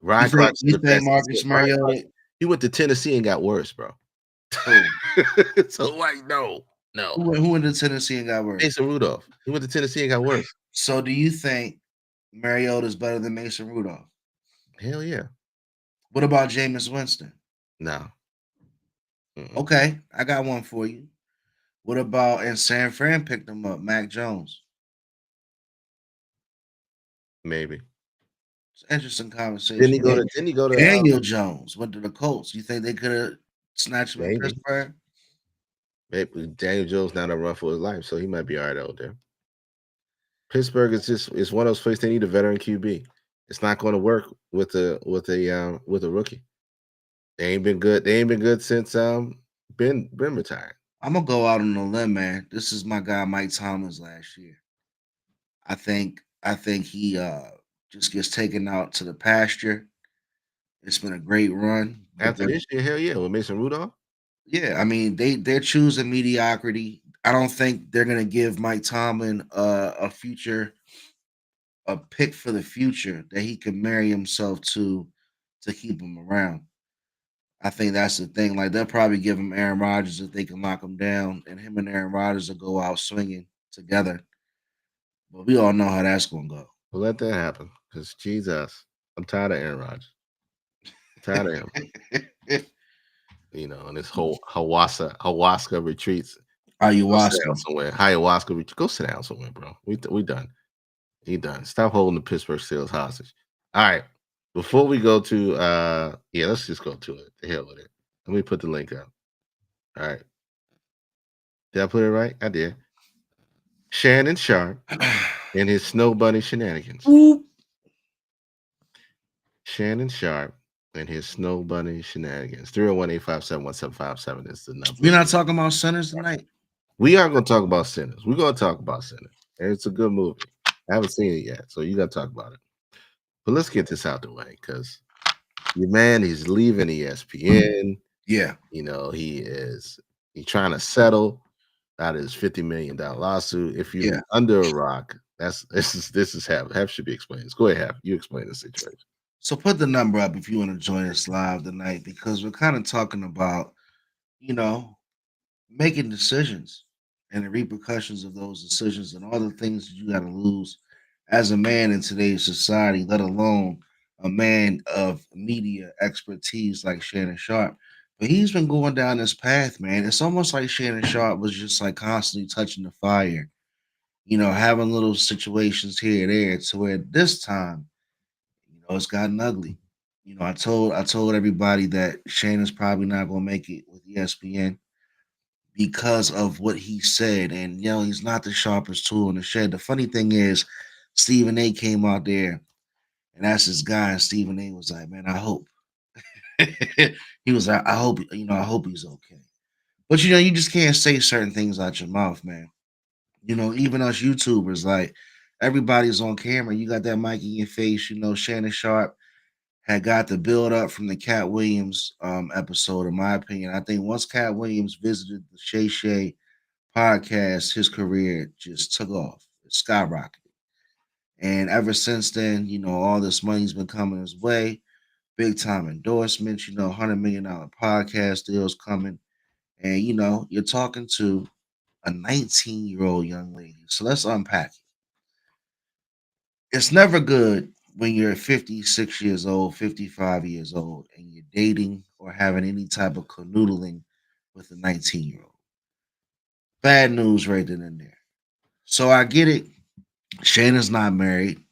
Speaker 3: You
Speaker 2: Ryan
Speaker 3: think
Speaker 2: Clark's
Speaker 3: you
Speaker 2: the
Speaker 3: think
Speaker 2: best.
Speaker 3: Marcus
Speaker 2: Ryan Clark,
Speaker 3: Mariota?
Speaker 2: he went to Tennessee and got worse, bro.
Speaker 3: Who,
Speaker 2: So like, no.
Speaker 3: who went to Tennessee and got worse?
Speaker 2: Mason Rudolph. He went to Tennessee and got worse.
Speaker 3: So do you think Mariota is better than Mason Rudolph?
Speaker 2: Hell yeah.
Speaker 3: What about Jameis Winston?
Speaker 2: No. Mm-mm.
Speaker 3: Okay, I got one for you. What about and San Fran picked him up, Mac Jones?
Speaker 2: Maybe.
Speaker 3: It's an interesting
Speaker 2: Didn't
Speaker 3: conversation.
Speaker 2: he go to? Didn't he go to?
Speaker 3: Daniel Jones went to the Colts. You think they could have snatched him in
Speaker 2: Maybe.
Speaker 3: Pittsburgh?
Speaker 2: Maybe Daniel Jones not a run for his life, so he might be all right out there. Pittsburgh is just it's one of those places they need a veteran QB. It's not going to work with a rookie. They ain't been good. They ain't been good since Ben retired.
Speaker 3: I'm gonna go out on a limb, man. This is my guy Mike Thomas last year. I think he just gets taken out to the pasture. It's been a great run, but
Speaker 2: After this year, hell yeah, with Mason Rudolph.
Speaker 3: yeah, I mean they're choosing mediocrity. I don't think they're gonna give Mike Tomlin a pick for the future that he can marry himself to keep him around. I think that's the thing. Like they'll probably give him Aaron Rodgers if they can lock him down, and him and Aaron Rodgers will go out swinging together. But we all know how that's gonna go.
Speaker 2: We'll let that happen because Jesus, I'm tired of Aaron Rodgers. Tired of him. And this whole Hawaska retreats. Go sit
Speaker 3: Ayahuasca.
Speaker 2: down somewhere. Ayahuasca retreat. Go sit down somewhere, bro. We done. He done. Stop holding the Pittsburgh Steelers hostage. All right. Before we go to let's just go to it. The hell with it. Let me put the link up. All right. Did I put it right? I did. Shannon Sahrpe and his Snow Bunny shenanigans.
Speaker 3: Whoop.
Speaker 2: Shannon Sahrpe and his Snow Bunny shenanigans. 301-857-1757 is the number.
Speaker 3: We're not talking about Sinners tonight.
Speaker 2: We are going to talk about Sinners. We're going to talk about Sinners. And it's a good movie. I haven't seen it yet, so you got to talk about it. But let's get this out the way because your man, he's leaving ESPN.
Speaker 3: Yeah.
Speaker 2: He's trying to settle out his $50 million lawsuit. If you're under a rock, this is Hap should be explaining this. Go ahead, Hap. You explain the situation.
Speaker 3: So put the number up if you want to join us live tonight because we're kind of talking about, making decisions and the repercussions of those decisions and all the things that you got to lose as a man in today's society, let alone a man of media expertise like Shannon Sharpe. But he's been going down this path, man. It's almost like Shannon Sharpe was just like constantly touching the fire, having little situations here and there to where this time, it's gotten ugly. I told everybody that Shannon's probably not gonna make it with ESPN because of what he said. And he's not the sharpest tool in the shed. The funny thing is, Stephen A came out there and asked his guy, and Stephen A was like, "Man, I hope." He was like, I hope he's okay. But you just can't say certain things out your mouth, man. Even us YouTubers, like everybody's on camera. You got that mic in your face. Shannon Sharpe had got the build up from the Cat Williams episode, in my opinion. I think once Cat Williams visited the Shay Shay podcast, his career just took off. It skyrocketed. And ever since then, all this money's been coming his way. Big time endorsements, $100 million podcast deals coming. And you're talking to a 19-year-old young lady. So let's unpack it. It's never good when you're 56 years old, 55 years old, and you're dating or having any type of canoodling with a 19-year-old. Bad news right then and there. So I get it. Shannon's not married,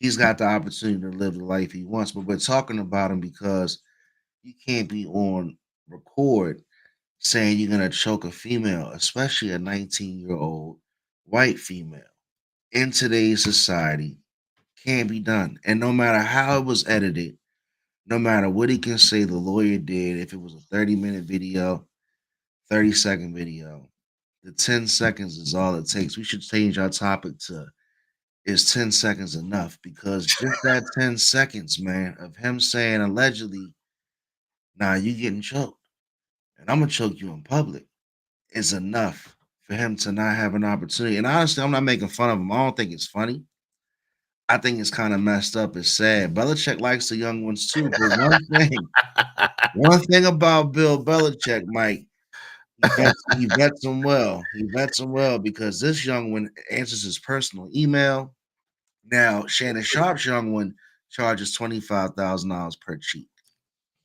Speaker 3: He's got the opportunity to live the life he wants, but we're talking about him because you can't be on record saying you're gonna choke a female, especially a 19-year-old white female. In today's society, can't be done. And no matter how it was edited, no matter what he can say the lawyer did, if it was a 30-minute video, 30-second video, the 10 seconds is all it takes. We should change our topic to is 10 seconds enough? Because just that 10 seconds, man, of him saying allegedly, nah, you getting choked, and I'm gonna choke you in public, is enough for him to not have an opportunity. And honestly, I'm not making fun of him. I don't think it's funny. I think it's kind of messed up. It's sad. Belichick likes the young ones too. But one thing about Bill Belichick, Mike, he vets them well. He vets them well because this young one answers his personal email. Now, Shannon Sharpe's young one charges $25,000 per cheek.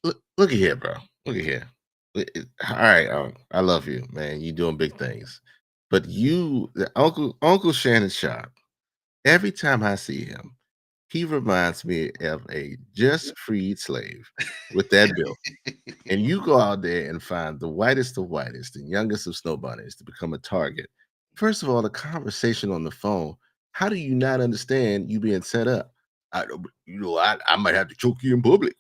Speaker 2: Look at here, bro. Look at here. All right, I love you, man. You doing big things, but the Uncle Shannon Sharp. Every time I see him, he reminds me of a just freed slave with that bill. And you go out there and find the whitest of whitest and youngest of snow bunnies to become a target. First of all, the conversation on the phone. How do you not understand you being set up? I might have to choke you in public.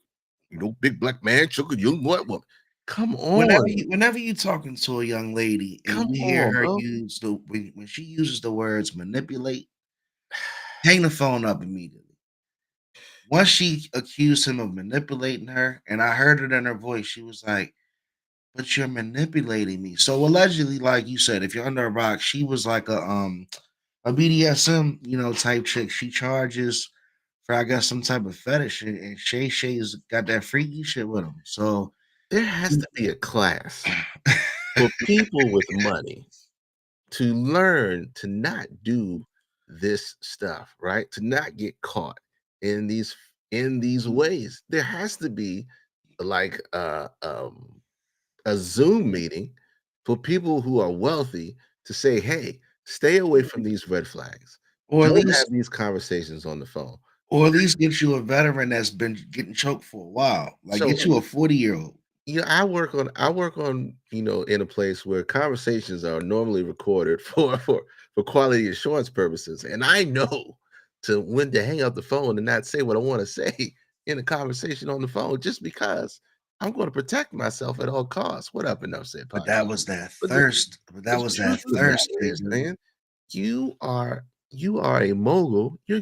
Speaker 2: Big black man choke a young white woman. Come on,
Speaker 3: Whenever you talking to a young lady and
Speaker 2: come
Speaker 3: you hear
Speaker 2: on,
Speaker 3: her
Speaker 2: bro.
Speaker 3: use when she uses the words manipulate, hang the phone up immediately. Once she accused him of manipulating her, and I heard it in her voice, she was like, "But you're manipulating me." So allegedly, like you said, if you're under a rock, she was like a BDSM, type chick. She charges for I guess some type of fetish, and Shay Shay's got that freaky shit with him. So
Speaker 2: There has to be a class for people with money to learn to not do this stuff, right? To not get caught in these ways. There has to be like a Zoom meeting for people who are wealthy to say, "Hey, stay away from these red flags.
Speaker 3: or at
Speaker 2: Don't have
Speaker 3: least
Speaker 2: these conversations on the phone."
Speaker 3: or at least get you a veteran that's been getting choked for a while. Like
Speaker 2: So
Speaker 3: get you a 40-year-old.
Speaker 2: I work on in a place where conversations are normally recorded for quality assurance purposes, and I know to when to hang up the phone and not say what I want to say in a conversation on the phone, just because I'm going to protect myself at all costs. What up, enough said
Speaker 3: But
Speaker 2: podcast? But the,
Speaker 3: that
Speaker 2: the
Speaker 3: was
Speaker 2: truth
Speaker 3: that
Speaker 2: of the
Speaker 3: thirst,
Speaker 2: matter is,
Speaker 3: Pedro.
Speaker 2: man, you are you are a mogul. You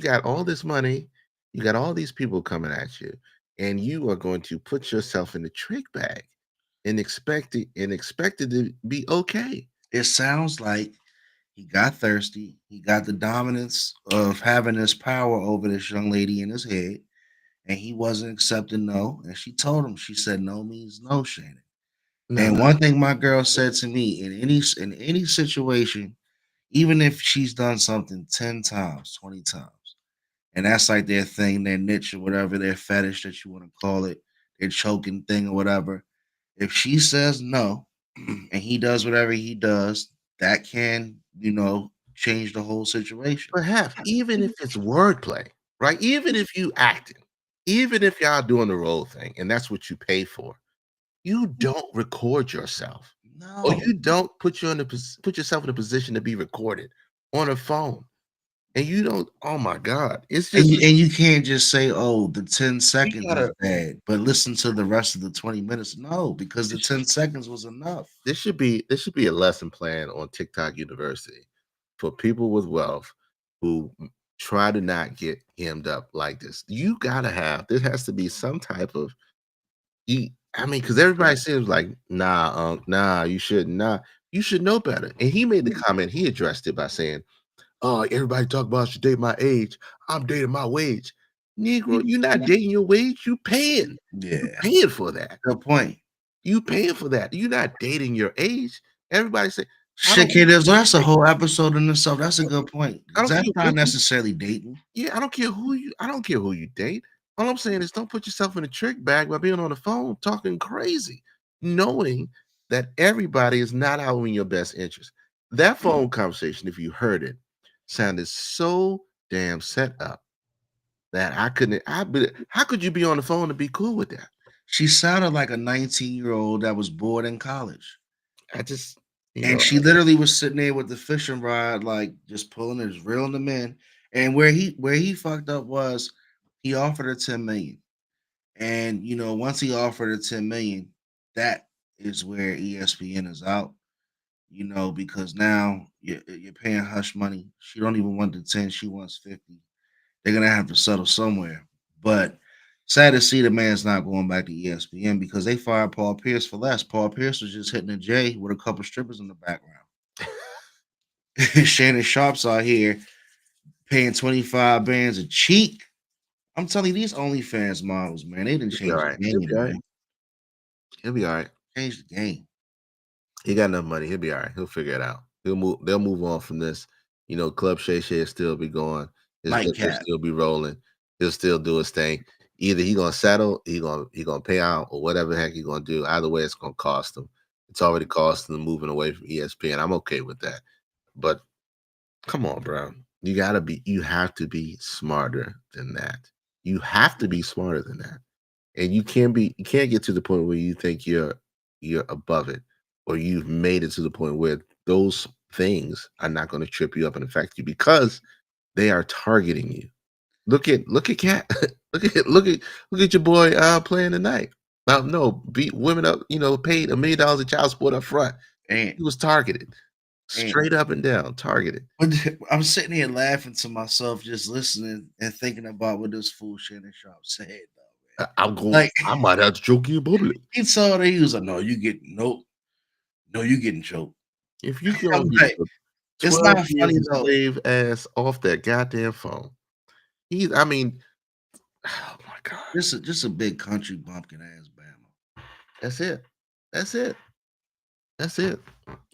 Speaker 2: got all this money, you got all these people coming at you, and you are going to put yourself in the trick bag and expect it to be okay.
Speaker 3: It sounds like he got thirsty. He got the dominance of having this power over this young lady in his head, and he wasn't accepting no. And she told him, she said, "No means no, Shannon."
Speaker 2: No,
Speaker 3: And
Speaker 2: no,
Speaker 3: one thing my girl said to me, in any situation, even if she's done something 10 times, 20 times, and that's like their thing, their niche or whatever, their fetish that you want to call it, their choking thing or whatever. If she says no, and he does whatever he does, that can, change the whole situation.
Speaker 2: perhaps even if it's wordplay, right? Even if you acting, even if y'all doing the role thing, and that's what you pay for, you don't record yourself, or
Speaker 3: No.
Speaker 2: you don't put yourself in a position to be recorded on a phone, and you don't. Oh my God, it's
Speaker 3: And
Speaker 2: just
Speaker 3: you can't just say, "Oh, the 10
Speaker 2: you
Speaker 3: seconds is
Speaker 2: gotta.
Speaker 3: bad," but listen to the rest of the 20 minutes. No, because the 10 seconds was enough.
Speaker 2: This should be a lesson plan on TikTok University for people with wealth who try to not get hemmed up like this. You gotta have there has to be some type of I mean, because everybody seems like, nah, you shouldn't, nah, you should know better. And he made the comment, he addressed it by saying, "Oh, everybody talk about I should date my age. I'm dating my wage." Negro, you're not dating your wage, you paying. You
Speaker 3: Yeah,
Speaker 2: paying for that.
Speaker 3: good point.
Speaker 2: You paying for that. You're not dating your age. Everybody say, I
Speaker 3: Shit,
Speaker 2: don't
Speaker 3: kid, that's a whole episode in itself. That's a good point
Speaker 2: I
Speaker 3: because
Speaker 2: don't
Speaker 3: that's
Speaker 2: care
Speaker 3: not
Speaker 2: what you
Speaker 3: necessarily dating.
Speaker 2: yeah, I don't care who you date. All I'm saying is don't put yourself in a trick bag by being on the phone talking crazy, knowing that everybody is not out in your best interest. That phone conversation, if you heard it, sounded so damn set up that how could you be on the phone and be cool with that?
Speaker 3: She sounded like a 19-year-old that was bored in college.
Speaker 2: I just, you
Speaker 3: And
Speaker 2: know,
Speaker 3: she literally was sitting there with the fishing rod, like just pulling it, just reeling them in. And where he fucked up was he offered her 10 million. And once he offered her 10 million, that is where ESPN is out. Because now you're paying hush money. She don't even want the 10, she wants 50. They're gonna have to settle somewhere. But sad to see the man's not going back to ESPN because they fired Paul Pierce for less. Paul Pierce was just hitting a J with a couple strippers in the background. Shannon Sharp's out here paying 25 bands a cheek. I'm telling you, these OnlyFans models, man, they didn't
Speaker 2: he'll be all
Speaker 3: change
Speaker 2: right.
Speaker 3: the
Speaker 2: He'll
Speaker 3: game,
Speaker 2: be all right.
Speaker 3: man.
Speaker 2: He'll be all right.
Speaker 3: Change the game.
Speaker 2: He got enough money. He'll be all right. He'll figure it out. They'll move on from this. Club Shay Shay will still be going. His liquor
Speaker 3: Nightcap.
Speaker 2: still be rolling. He'll still do his thing. Either he gonna settle, he gonna pay out, or whatever the heck he gonna do. Either way, it's gonna cost him. It's already cost him moving away from ESPN. I'm okay with that. But come on, bro. You have to be smarter than that. You have to be smarter than that. And you can't get to the point where you think you're above it, or you've made it to the point where those things are not going to trip you up and affect you because they are targeting you. Look at Cat. look at your boy playing tonight. No, beat women up, paid $1 million of child support up front.
Speaker 3: And
Speaker 2: He was targeted.
Speaker 3: and
Speaker 2: Straight up and down, targeted.
Speaker 3: but I'm sitting here laughing to myself, just listening and thinking about what this fool Shannon Sharpe said, though, man. Like
Speaker 2: I might have to choke you in public.
Speaker 3: he told her, he was like, "No, you get no, you getting choked."
Speaker 2: If you
Speaker 3: I'm
Speaker 2: can
Speaker 3: like,
Speaker 2: get
Speaker 3: it's
Speaker 2: 12
Speaker 3: not
Speaker 2: years
Speaker 3: funny
Speaker 2: of
Speaker 3: though.
Speaker 2: slave ass off that goddamn phone. I mean, oh my God.
Speaker 3: Just a big country bumpkin ass Bama.
Speaker 2: That's it. That's it. That's it.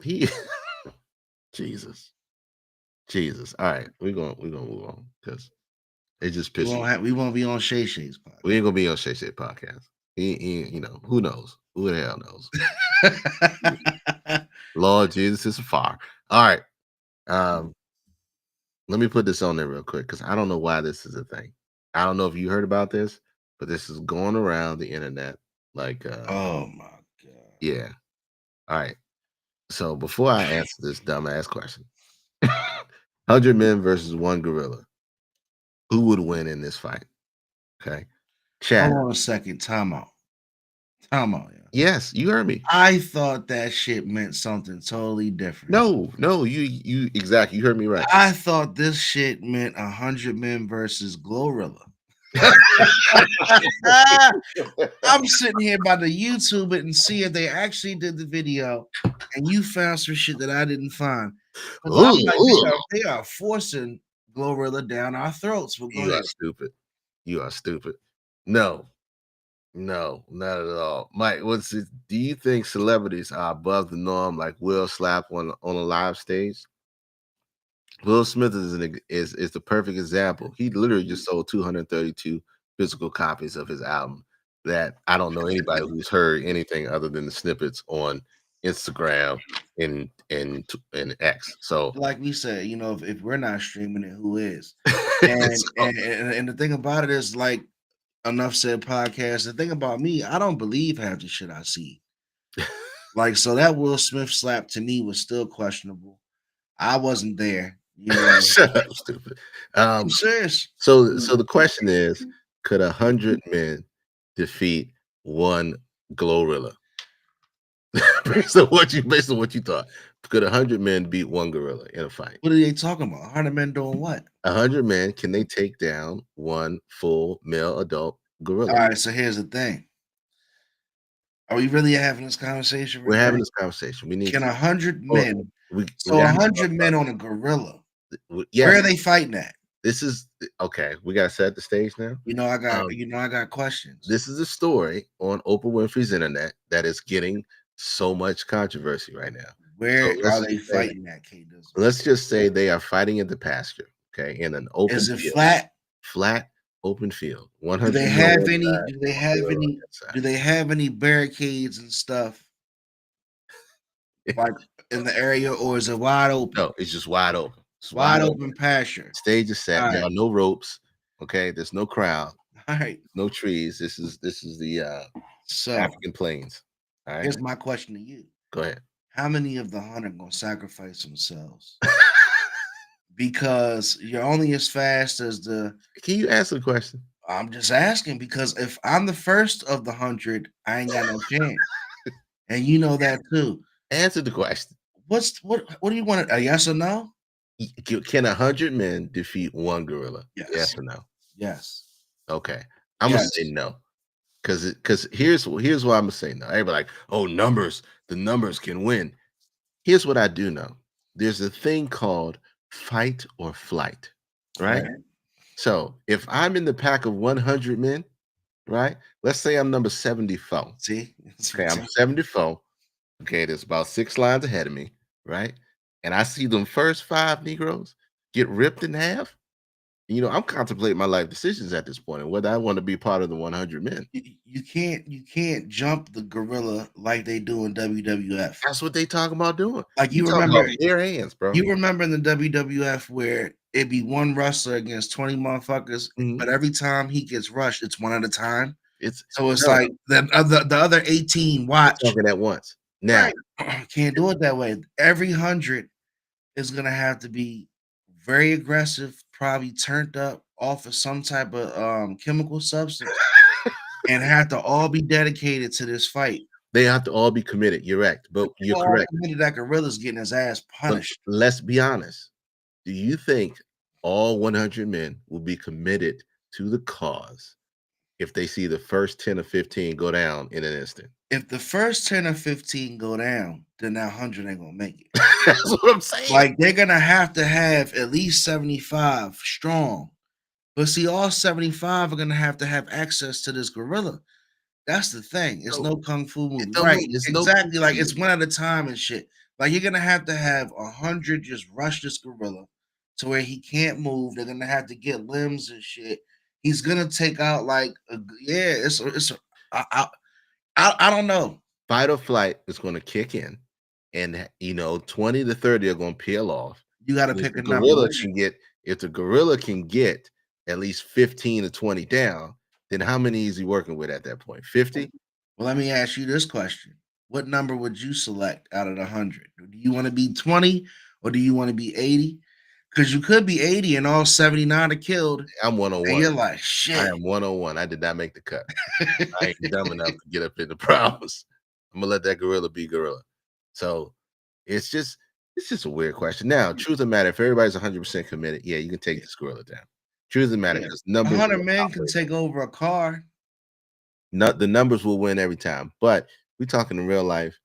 Speaker 2: He Jesus. Jesus. All right. We're gonna move on because it just
Speaker 3: We
Speaker 2: pisses me.
Speaker 3: we won't be on Shay Shay's
Speaker 2: We ain't gonna be on Shay Shay podcast. Who knows? Who the hell knows?
Speaker 3: podcast.
Speaker 2: Lord Jesus is a fire. All right. Let me put this on there real quick because I don't know why this is a thing. I don't know if you heard about this, but this is going around the internet. Like,
Speaker 3: Oh my god.
Speaker 2: yeah. All right. So before I answer this dumbass question, 100 men versus one gorilla, who would win in this fight? Okay. Chat.
Speaker 3: Hold on a second. Time out. Time out. Yeah.
Speaker 2: Yes, you heard me.
Speaker 3: I thought that shit meant something totally different.
Speaker 2: No, you exactly. You heard me right.
Speaker 3: I thought this shit meant 100 men versus Glorilla. I'm sitting here about to YouTube it and see if they actually did the video, and you found some shit that I didn't find. Because I'm like, they are forcing Glorilla down our throats. But go
Speaker 2: You are
Speaker 3: ahead.
Speaker 2: stupid. You are stupid. No, not at all. Mike, do you think celebrities are above the norm like Will Slap on a live stage? Will Smith is the perfect example. He literally just sold 232 physical copies of his album that I don't know anybody who's heard anything other than the snippets on Instagram and X. So
Speaker 3: Like we said, if we're not streaming it, who is?
Speaker 2: so-
Speaker 3: And the thing about it is, like, enough said podcast. The thing about me, I don't believe half the shit I see. Like, so that Will Smith slap to me was still questionable. I wasn't there,
Speaker 2: shut up, stupid.
Speaker 3: I'm serious.
Speaker 2: So the question is, could 100 men defeat one gorilla? based on what you thought, could 100 men beat one gorilla in a fight?
Speaker 3: What are they talking about? 100 men doing what?
Speaker 2: 100 men, can they take down one full male adult gorilla?
Speaker 3: All right, so here's the thing. Are we really having this conversation?
Speaker 2: We're having this conversation. We need
Speaker 3: Can 100
Speaker 2: Hold on.
Speaker 3: men?
Speaker 2: We
Speaker 3: So
Speaker 2: gotta
Speaker 3: 100 men on a gorilla.
Speaker 2: yes,
Speaker 3: Where are they fighting at?
Speaker 2: this is okay. We gotta set the stage now.
Speaker 3: I got questions.
Speaker 2: This is a story on Oprah Winfrey's internet that is getting so much controversy right now.
Speaker 3: Where
Speaker 2: So
Speaker 3: are they fighting at, K?
Speaker 2: Let's just say they are fighting in the pasture, okay, in an open
Speaker 3: Is it
Speaker 2: field.
Speaker 3: flat?
Speaker 2: Open field.
Speaker 3: Do
Speaker 2: 100
Speaker 3: they
Speaker 2: men
Speaker 3: have
Speaker 2: on
Speaker 3: any?
Speaker 2: one
Speaker 3: Do they
Speaker 2: side,
Speaker 3: have
Speaker 2: gorilla on
Speaker 3: any?
Speaker 2: the other
Speaker 3: Do
Speaker 2: side.
Speaker 3: they have any barricades and stuff like in the area, or is it wide open?
Speaker 2: No, it's just wide open. It's
Speaker 3: Wide open pasture.
Speaker 2: Stage is set.
Speaker 3: All
Speaker 2: There
Speaker 3: right.
Speaker 2: are no ropes. Okay, there's no crowd,
Speaker 3: All right.
Speaker 2: no trees. This is the
Speaker 3: So
Speaker 2: African plains. All right,
Speaker 3: here's my question to you:
Speaker 2: go ahead.
Speaker 3: how many of the 100 gonna sacrifice themselves? Because you're only as fast as the.
Speaker 2: Can you answer the question?
Speaker 3: I'm just asking because if I'm the first of the 100, I ain't got no chance, and you know that too.
Speaker 2: Answer the question.
Speaker 3: What do you want? A yes or no?
Speaker 2: Can 100 men defeat one gorilla? Yes or no?
Speaker 3: Yes.
Speaker 2: Okay, I'm gonna say no, because here's why I'm gonna say no. Everybody like, oh, numbers. The numbers can win. Here's what I do know. There's a thing called fight or flight, right? So if I'm in the pack of 100 men, right? Let's say I'm number 74.
Speaker 3: See?
Speaker 2: Okay, I'm 74. Okay, there's about 6 lines ahead of me, right? And I see them first 5 Negroes get ripped in half. I'm contemplating my life decisions at this point and whether I want to be part of the 100 men.
Speaker 3: You can't jump the gorilla like they do in WWF.
Speaker 2: That's what they talking about doing.
Speaker 3: Like
Speaker 2: You
Speaker 3: you
Speaker 2: talking
Speaker 3: remember
Speaker 2: about bare hands, bro.
Speaker 3: you remember in the WWF where it'd be one wrestler against 20 motherfuckers,
Speaker 2: Mhm.
Speaker 3: but every time he gets rushed, it's one at a time.
Speaker 2: It's
Speaker 3: So it's
Speaker 2: no,
Speaker 3: like the other 18
Speaker 2: they're
Speaker 3: watch.
Speaker 2: talking at once. Now,
Speaker 3: Right. Can't do it that way. Every 100 is gonna have to be very aggressive, probably turned up off of some type of chemical substance, and have to all be dedicated to this fight.
Speaker 2: they have to all be committed. You're right, but you're
Speaker 3: All
Speaker 2: correct.
Speaker 3: committed that gorilla's getting his ass
Speaker 2: But
Speaker 3: punished.
Speaker 2: let's be honest. Do you think all 100 men will be committed to the cause if they see the first 10 or 15 go down in an instant?
Speaker 3: If the first 10 or 15 go down, then that 100 ain't gonna make it.
Speaker 2: That's what I'm saying.
Speaker 3: Like they're gonna have to have at least 75 strong. But see, all 75 are gonna have access to this gorilla. That's the thing. It's
Speaker 2: So
Speaker 3: no kung fu
Speaker 2: it
Speaker 3: movie.
Speaker 2: don't
Speaker 3: Right.
Speaker 2: mean there's no
Speaker 3: Exactly. Like it's
Speaker 2: confusion.
Speaker 3: one at a time and shit. Like you're gonna have 100 just rush this gorilla to where he can't move. They're gonna have to get limbs and shit. He's gonna take out like yeah, I, I don't know.
Speaker 2: Fight or flight is going to kick in, and 20 to 30 are going to peel off.
Speaker 3: You gotta
Speaker 2: And
Speaker 3: pick a number.
Speaker 2: if the gorilla can get at least 15 to 20 down, then how many is he working with at that point? 50?
Speaker 3: Well, let me ask you this question. What number would you select out of the 100? Do you want to be 20 or do you want to be 80? Because you could be 80 and all 79 are killed.
Speaker 2: I'm
Speaker 3: And
Speaker 2: 101.
Speaker 3: you're like,
Speaker 2: I
Speaker 3: shit.
Speaker 2: am 101. I did not make the cut. I ain't dumb enough to get up in the problems. I'm gonna let that gorilla be gorilla. So it's just a weird question. Now, truth of the matter, if everybody's 100% committed, yeah, you can take this gorilla down. Truth of the matter,
Speaker 3: Yeah.
Speaker 2: because numbers
Speaker 3: 100
Speaker 2: will
Speaker 3: men can
Speaker 2: outweigh.
Speaker 3: take over a car.
Speaker 2: The numbers will win every time. But we're talking in real life.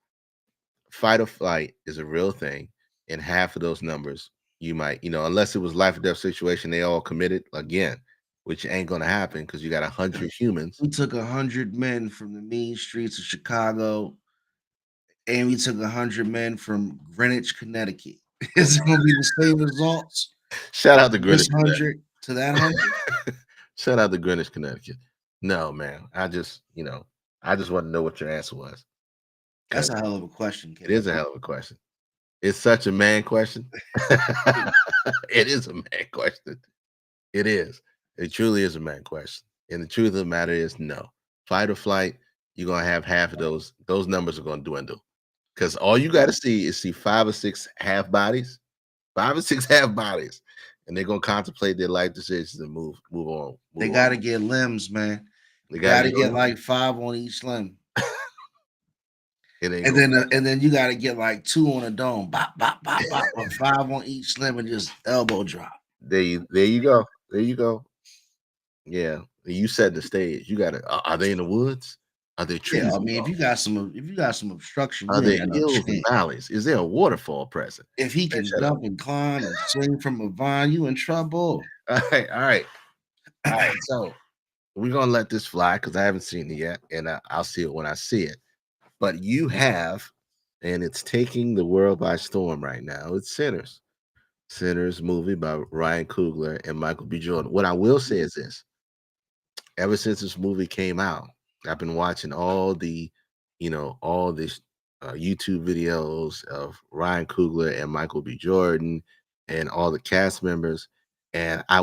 Speaker 2: Fight or flight is a real thing, and half of those numbers you might, unless it was life or death situation, they all committed again, which ain't gonna happen because you got 100 humans.
Speaker 3: We took 100 men from the mean streets of Chicago, and we took 100 men from Greenwich, Connecticut. Is it going to be the same results?
Speaker 2: Shout out to Greenwich,
Speaker 3: This 100 to that 100?
Speaker 2: Shout out to Greenwich, Connecticut. No, man. I just want to know what your answer was.
Speaker 3: That's a hell of a question,
Speaker 2: It is a hell of a question. It's such a man question. It is a man question. It is. It truly is a man question. And the truth of the matter is no. Fight or flight, you're gonna have half of those numbers are gonna dwindle. Because all you gotta see 5 or 6 half bodies, 5 or 6 half bodies, and they're gonna contemplate their life decisions and move on.
Speaker 3: They
Speaker 2: Move
Speaker 3: got to
Speaker 2: on.
Speaker 3: get limbs, man.
Speaker 2: They
Speaker 3: Got to
Speaker 2: gotta
Speaker 3: get
Speaker 2: go.
Speaker 3: like 5 on each limb.
Speaker 2: It ain't
Speaker 3: And
Speaker 2: gonna
Speaker 3: then you got to get like 2 on a dome. Bop, bop, bop, bop, or 5 on each limb and just elbow drop.
Speaker 2: there you go. There you go. Yeah. You set the stage. You gotta are they in the woods? Are there trees
Speaker 3: Yeah, I mean,
Speaker 2: involved?
Speaker 3: if you got some obstruction,
Speaker 2: Are
Speaker 3: you ain't
Speaker 2: there
Speaker 3: got no
Speaker 2: hills and
Speaker 3: chance.
Speaker 2: valleys? Is there a waterfall present?
Speaker 3: If he
Speaker 2: Man,
Speaker 3: can
Speaker 2: shut up.
Speaker 3: jump and climb and swing from a vine, you in trouble.
Speaker 2: All right, all right, all right. So we're gonna let this fly because I haven't seen it yet, and I'll see it when I see it. But you have, and it's taking the world by storm right now. It's Sinners. Sinners movie by Ryan Coogler and Michael B. Jordan. What I will say is this: ever since this movie came out, I've been watching all these YouTube videos of Ryan Coogler and Michael B. Jordan and all the cast members. And I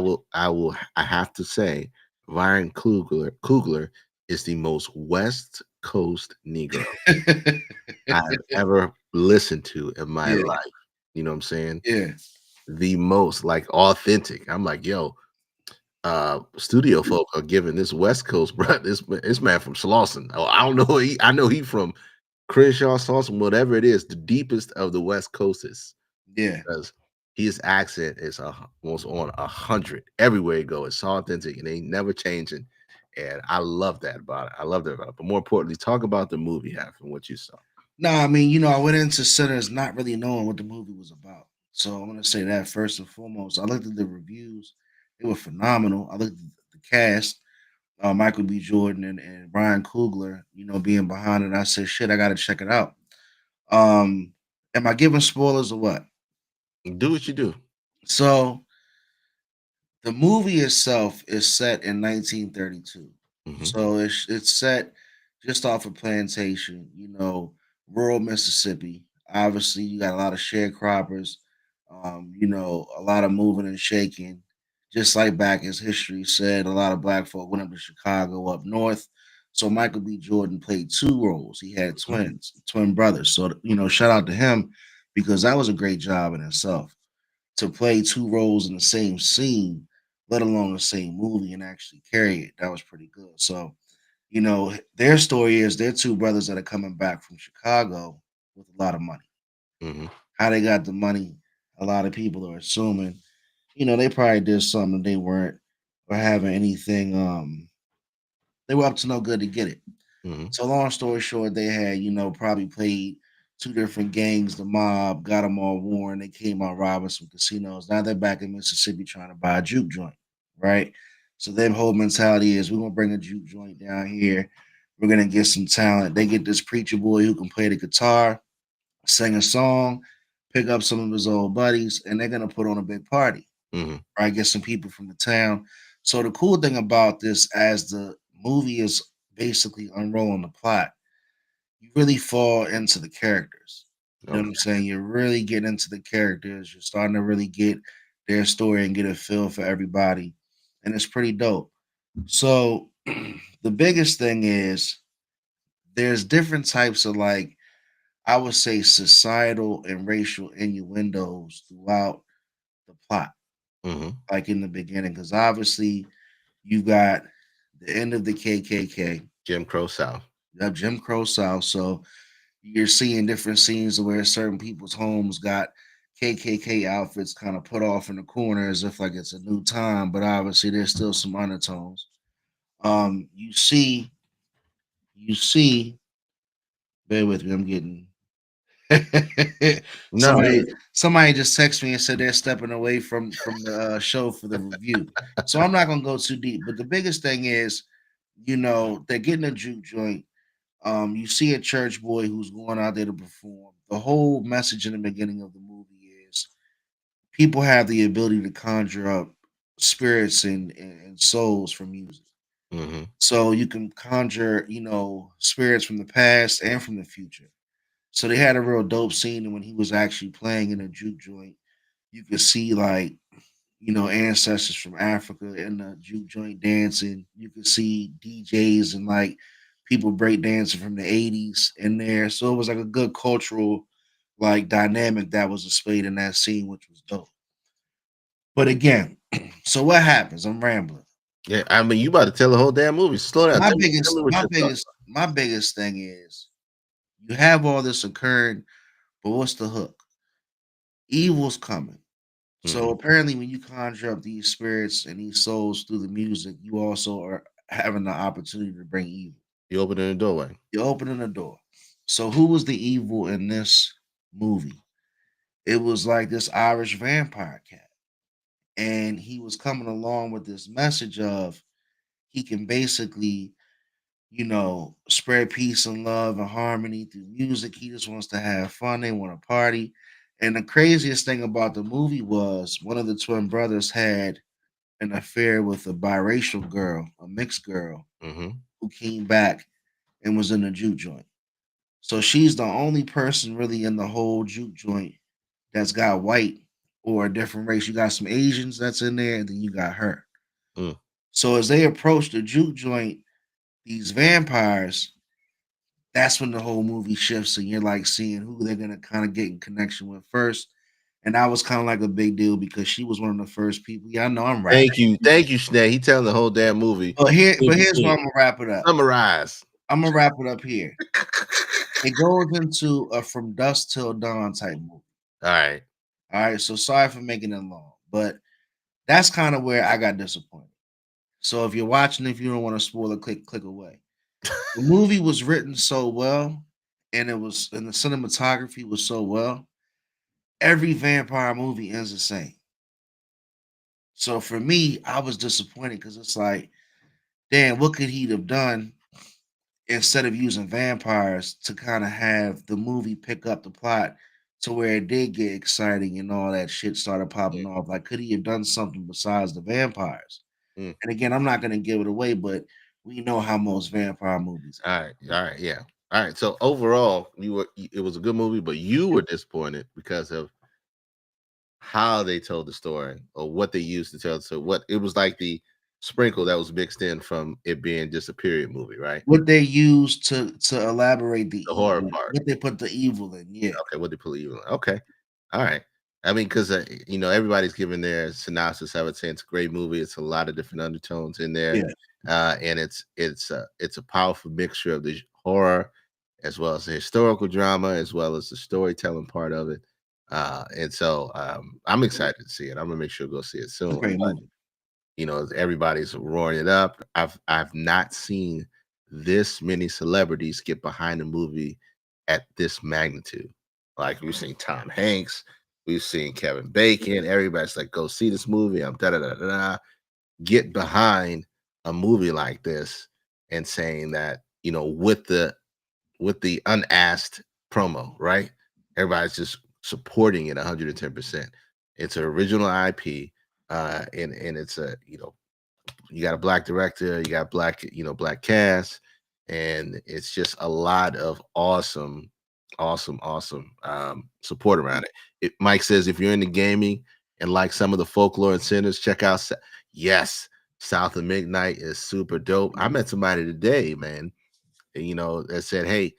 Speaker 2: have to say, Ryan Coogler is the most West Coast Negro I've ever listened to in my
Speaker 3: Yeah,
Speaker 2: life. You know what I'm saying?
Speaker 3: yeah.
Speaker 2: The most like authentic. I'm like, yo, studio folk are giving this West Coast, bro. This man from Slauson. Oh, I don't know. I know he from Crenshaw, Slauson, whatever it is, the deepest of the West Coast is
Speaker 3: Yeah.
Speaker 2: because his accent is almost on 100 everywhere he goes. It's authentic and ain't never changing. And I love that about it. I love that about it. But more importantly, talk about the movie half and what you saw.
Speaker 3: No, I mean, I went into Sinners not really knowing what the movie was about. So I'm gonna say that first and foremost. I looked at the reviews; they were phenomenal. I looked at the cast, Michael B. Jordan and Ryan Coogler, being behind it. I said, "Shit, I gotta check it out." Um, am I giving spoilers or what?
Speaker 2: Do what you do.
Speaker 3: So The movie itself is set in 1932.
Speaker 2: Hmm.
Speaker 3: So it's set just off a plantation, rural Mississippi. Obviously, you got a lot of sharecroppers, a lot of moving and shaking. Just like back as history said, a lot of black folk went up to Chicago up north. So Michael B. Jordan played two roles. He had
Speaker 2: Hmm.
Speaker 3: twin brothers. So, shout out to him because that was a great job in itself to play two roles in the same scene, let alone the same movie, and actually carry it. That was pretty good. So, their story is they're two brothers that are coming back from Chicago with a lot of money.
Speaker 2: Hmm.
Speaker 3: How they got the money, a lot of people are assuming, they probably did something they weren't or having anything they were up to no good to get it.
Speaker 2: Hmm.
Speaker 3: So long story short, they had, probably played two different gangs, the mob, got them all warned. They came out robbing some casinos. Now they're back in Mississippi trying to buy a juke joint, right? So their whole mentality is we're gonna bring a juke joint down here. We're gonna get some talent. They get this preacher boy who can play the guitar, sing a song, pick up some of his old buddies, and they're gonna put on a big party,
Speaker 2: Hmm.
Speaker 3: right? Get some people from the town. So the cool thing about this, as the movie is basically unrolling the plot, you really fall into the characters. You know what I'm
Speaker 2: Okay.
Speaker 3: saying? You're really getting into the characters. You're starting to really get their story and get a feel for everybody. And it's pretty dope. So the biggest thing is there's different types of, like, I would say, societal and racial innuendos throughout the plot,
Speaker 2: Hmm.
Speaker 3: like in the beginning, because obviously you got the end of the KKK.
Speaker 2: Jim Crow South.
Speaker 3: You have Jim Crow South. So you're seeing different scenes where certain people's homes got KKK outfits kind of put off in the corner as if like it's a new time, but obviously there's still some undertones. You see, bear with me, I'm getting
Speaker 2: No,
Speaker 3: somebody somebody just texted me and said they're stepping away from the show for the review. So I'm not gonna go too deep, but the biggest thing is, they're getting a juke joint. You see a church boy who's going out there to perform. The whole message in the beginning of the movie is people have the ability to conjure up spirits and souls from music.
Speaker 2: hmm
Speaker 3: So you can conjure, spirits from the past and from the future. So they had a real dope scene when he was actually playing in a juke joint. You could see, like, ancestors from Africa in the juke joint dancing. You could see DJs and like people break dancing from the 80s in there. So it was like a good cultural, like, dynamic that was displayed in that scene, which was dope. But again, so what happens? I'm rambling.
Speaker 2: Yeah, I mean, you about to tell the whole damn movie. Slow down.
Speaker 3: My
Speaker 2: Tell
Speaker 3: biggest,
Speaker 2: me what
Speaker 3: my
Speaker 2: you're talking
Speaker 3: biggest, my biggest thing is you have all this occurring, but what's the hook? Evil's coming.
Speaker 2: about.
Speaker 3: So apparently, when you conjure up these spirits and these souls through the music, you also are having the opportunity to bring evil.
Speaker 2: You opening the doorway.
Speaker 3: You're opening the door. So who was the evil in this movie? It was like this Irish vampire cat. And he was coming along with this message of he can basically, spread peace and love and harmony through music. He just wants to have fun. They want to party. And the craziest thing about the movie was one of the twin brothers had an affair with a biracial girl, a mixed girl,
Speaker 2: Hmm.
Speaker 3: who came back and was in a juke joint. So she's the only person really in the whole juke joint that's got white or a different race. You got some Asians that's in there, and then you got her.
Speaker 2: Mm.
Speaker 3: So as they approach the juke joint, these vampires, that's when the whole movie shifts, and you're like seeing who they're gonna kind of get in connection with first. And that was kind of like a big deal because she was one of the first people. Yeah, I know I'm rapping.
Speaker 2: Thank you, Snag. He telling the whole damn movie.
Speaker 3: But
Speaker 2: Scene for
Speaker 3: here's where I'm
Speaker 2: scene.
Speaker 3: gonna wrap it up.
Speaker 2: Summarize.
Speaker 3: I'm gonna wrap it up here. It goes into a from dusk till dawn type movie.
Speaker 2: All right.
Speaker 3: All right, so sorry for making it long, but that's kind of where I got disappointed. So if you're watching, if you don't want to spoil it, click away. The movie was written so well, and the cinematography was so well. Every vampire movie ends the same. So for me, I was disappointed because it's like, damn, what could he have done instead of using vampires to kind of have the movie pick up the plot to where it did get exciting and all that shit started popping off. Like, could he have done something besides the vampires?
Speaker 2: Mm.
Speaker 3: And again, I'm not gonna give it away, but we know how most vampire movies
Speaker 2: All right, yeah, all right. So overall, it was a good movie, but you were disappointed because of how they told the story or what they used to tell. So what it was like the sprinkle that was mixed in from it being just a period movie, right?
Speaker 3: what they use to elaborate the
Speaker 2: The horror
Speaker 3: evil,
Speaker 2: part.
Speaker 3: what they put the evil in. Yeah,
Speaker 2: Okay, what they put you on. Okay, all right. I mean, because everybody's giving their synopsis. I would say it's a great movie. It's a lot of different undertones in there,
Speaker 3: yeah.
Speaker 2: and it's a powerful mixture of the horror as well as the historical drama as well as the storytelling part of it. And so I'm excited to see it. I'm gonna make sure to go see it
Speaker 3: It's a
Speaker 2: soon.
Speaker 3: great movie.
Speaker 2: Everybody's roaring it up. I've not seen this many celebrities get behind a movie at this magnitude. Like we've seen Tom Hanks, we've seen Kevin Bacon. Everybody's like, "Go see this movie." I'm da da da da da. Get behind a movie like this and saying that with the unasked promo, right? Everybody's just supporting it 110%. It's an original IP, and it's you got a black director, you got black cast, and it's just a lot of awesome support around it. Mike says if you're into gaming and like some of the folklore and centers, check out. Yes, South of Midnight is super dope. I met somebody today, man, that said, "Hey,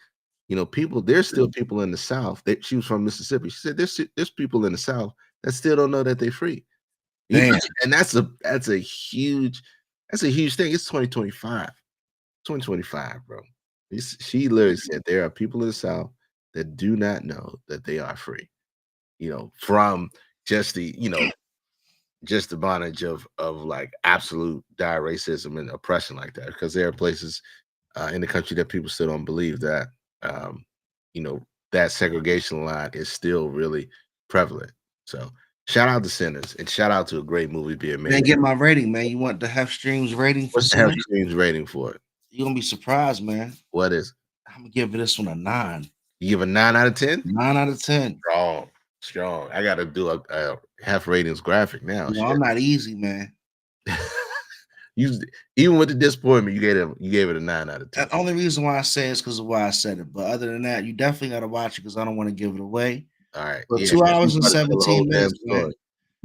Speaker 2: there's still people in the South." She was from Mississippi. She said, "There's people in the South that still don't know that they're free." You know,
Speaker 3: Damn.
Speaker 2: and that's a huge thing. It's 2025. 2025, bro. She literally said there are people in the South that do not know that they are free. From just the bondage of like absolute dire racism and oppression like that. Because there are places in the country that people still don't believe that um, you know that segregation line is still really prevalent. So shout out to Sinners and shout out to a great movie being
Speaker 3: Man,
Speaker 2: made.
Speaker 3: get my rating, man. You want the Hef Streams rating for
Speaker 2: What's the Health
Speaker 3: Sinners?
Speaker 2: Streams rating for it?
Speaker 3: You're gonna be surprised, man.
Speaker 2: What is
Speaker 3: I'm gonna give this one a 9.
Speaker 2: you give a 9 out of 10?
Speaker 3: 9 out of 10.
Speaker 2: Strong. I got to do a half ratings graphic now.
Speaker 3: You know,
Speaker 2: Shit.
Speaker 3: I'm not easy, man.
Speaker 2: you even with the disappointment, you gave it a 9 out of 10.
Speaker 3: The only reason why I say it is because of why I said it. But other than that, you definitely gotta watch it because I don't want to give it away.
Speaker 2: All right,
Speaker 3: But
Speaker 2: yeah,
Speaker 3: two
Speaker 2: 'cause you
Speaker 3: hours and
Speaker 2: about to tell the whole
Speaker 3: 17
Speaker 2: damn
Speaker 3: minutes, man.
Speaker 2: story.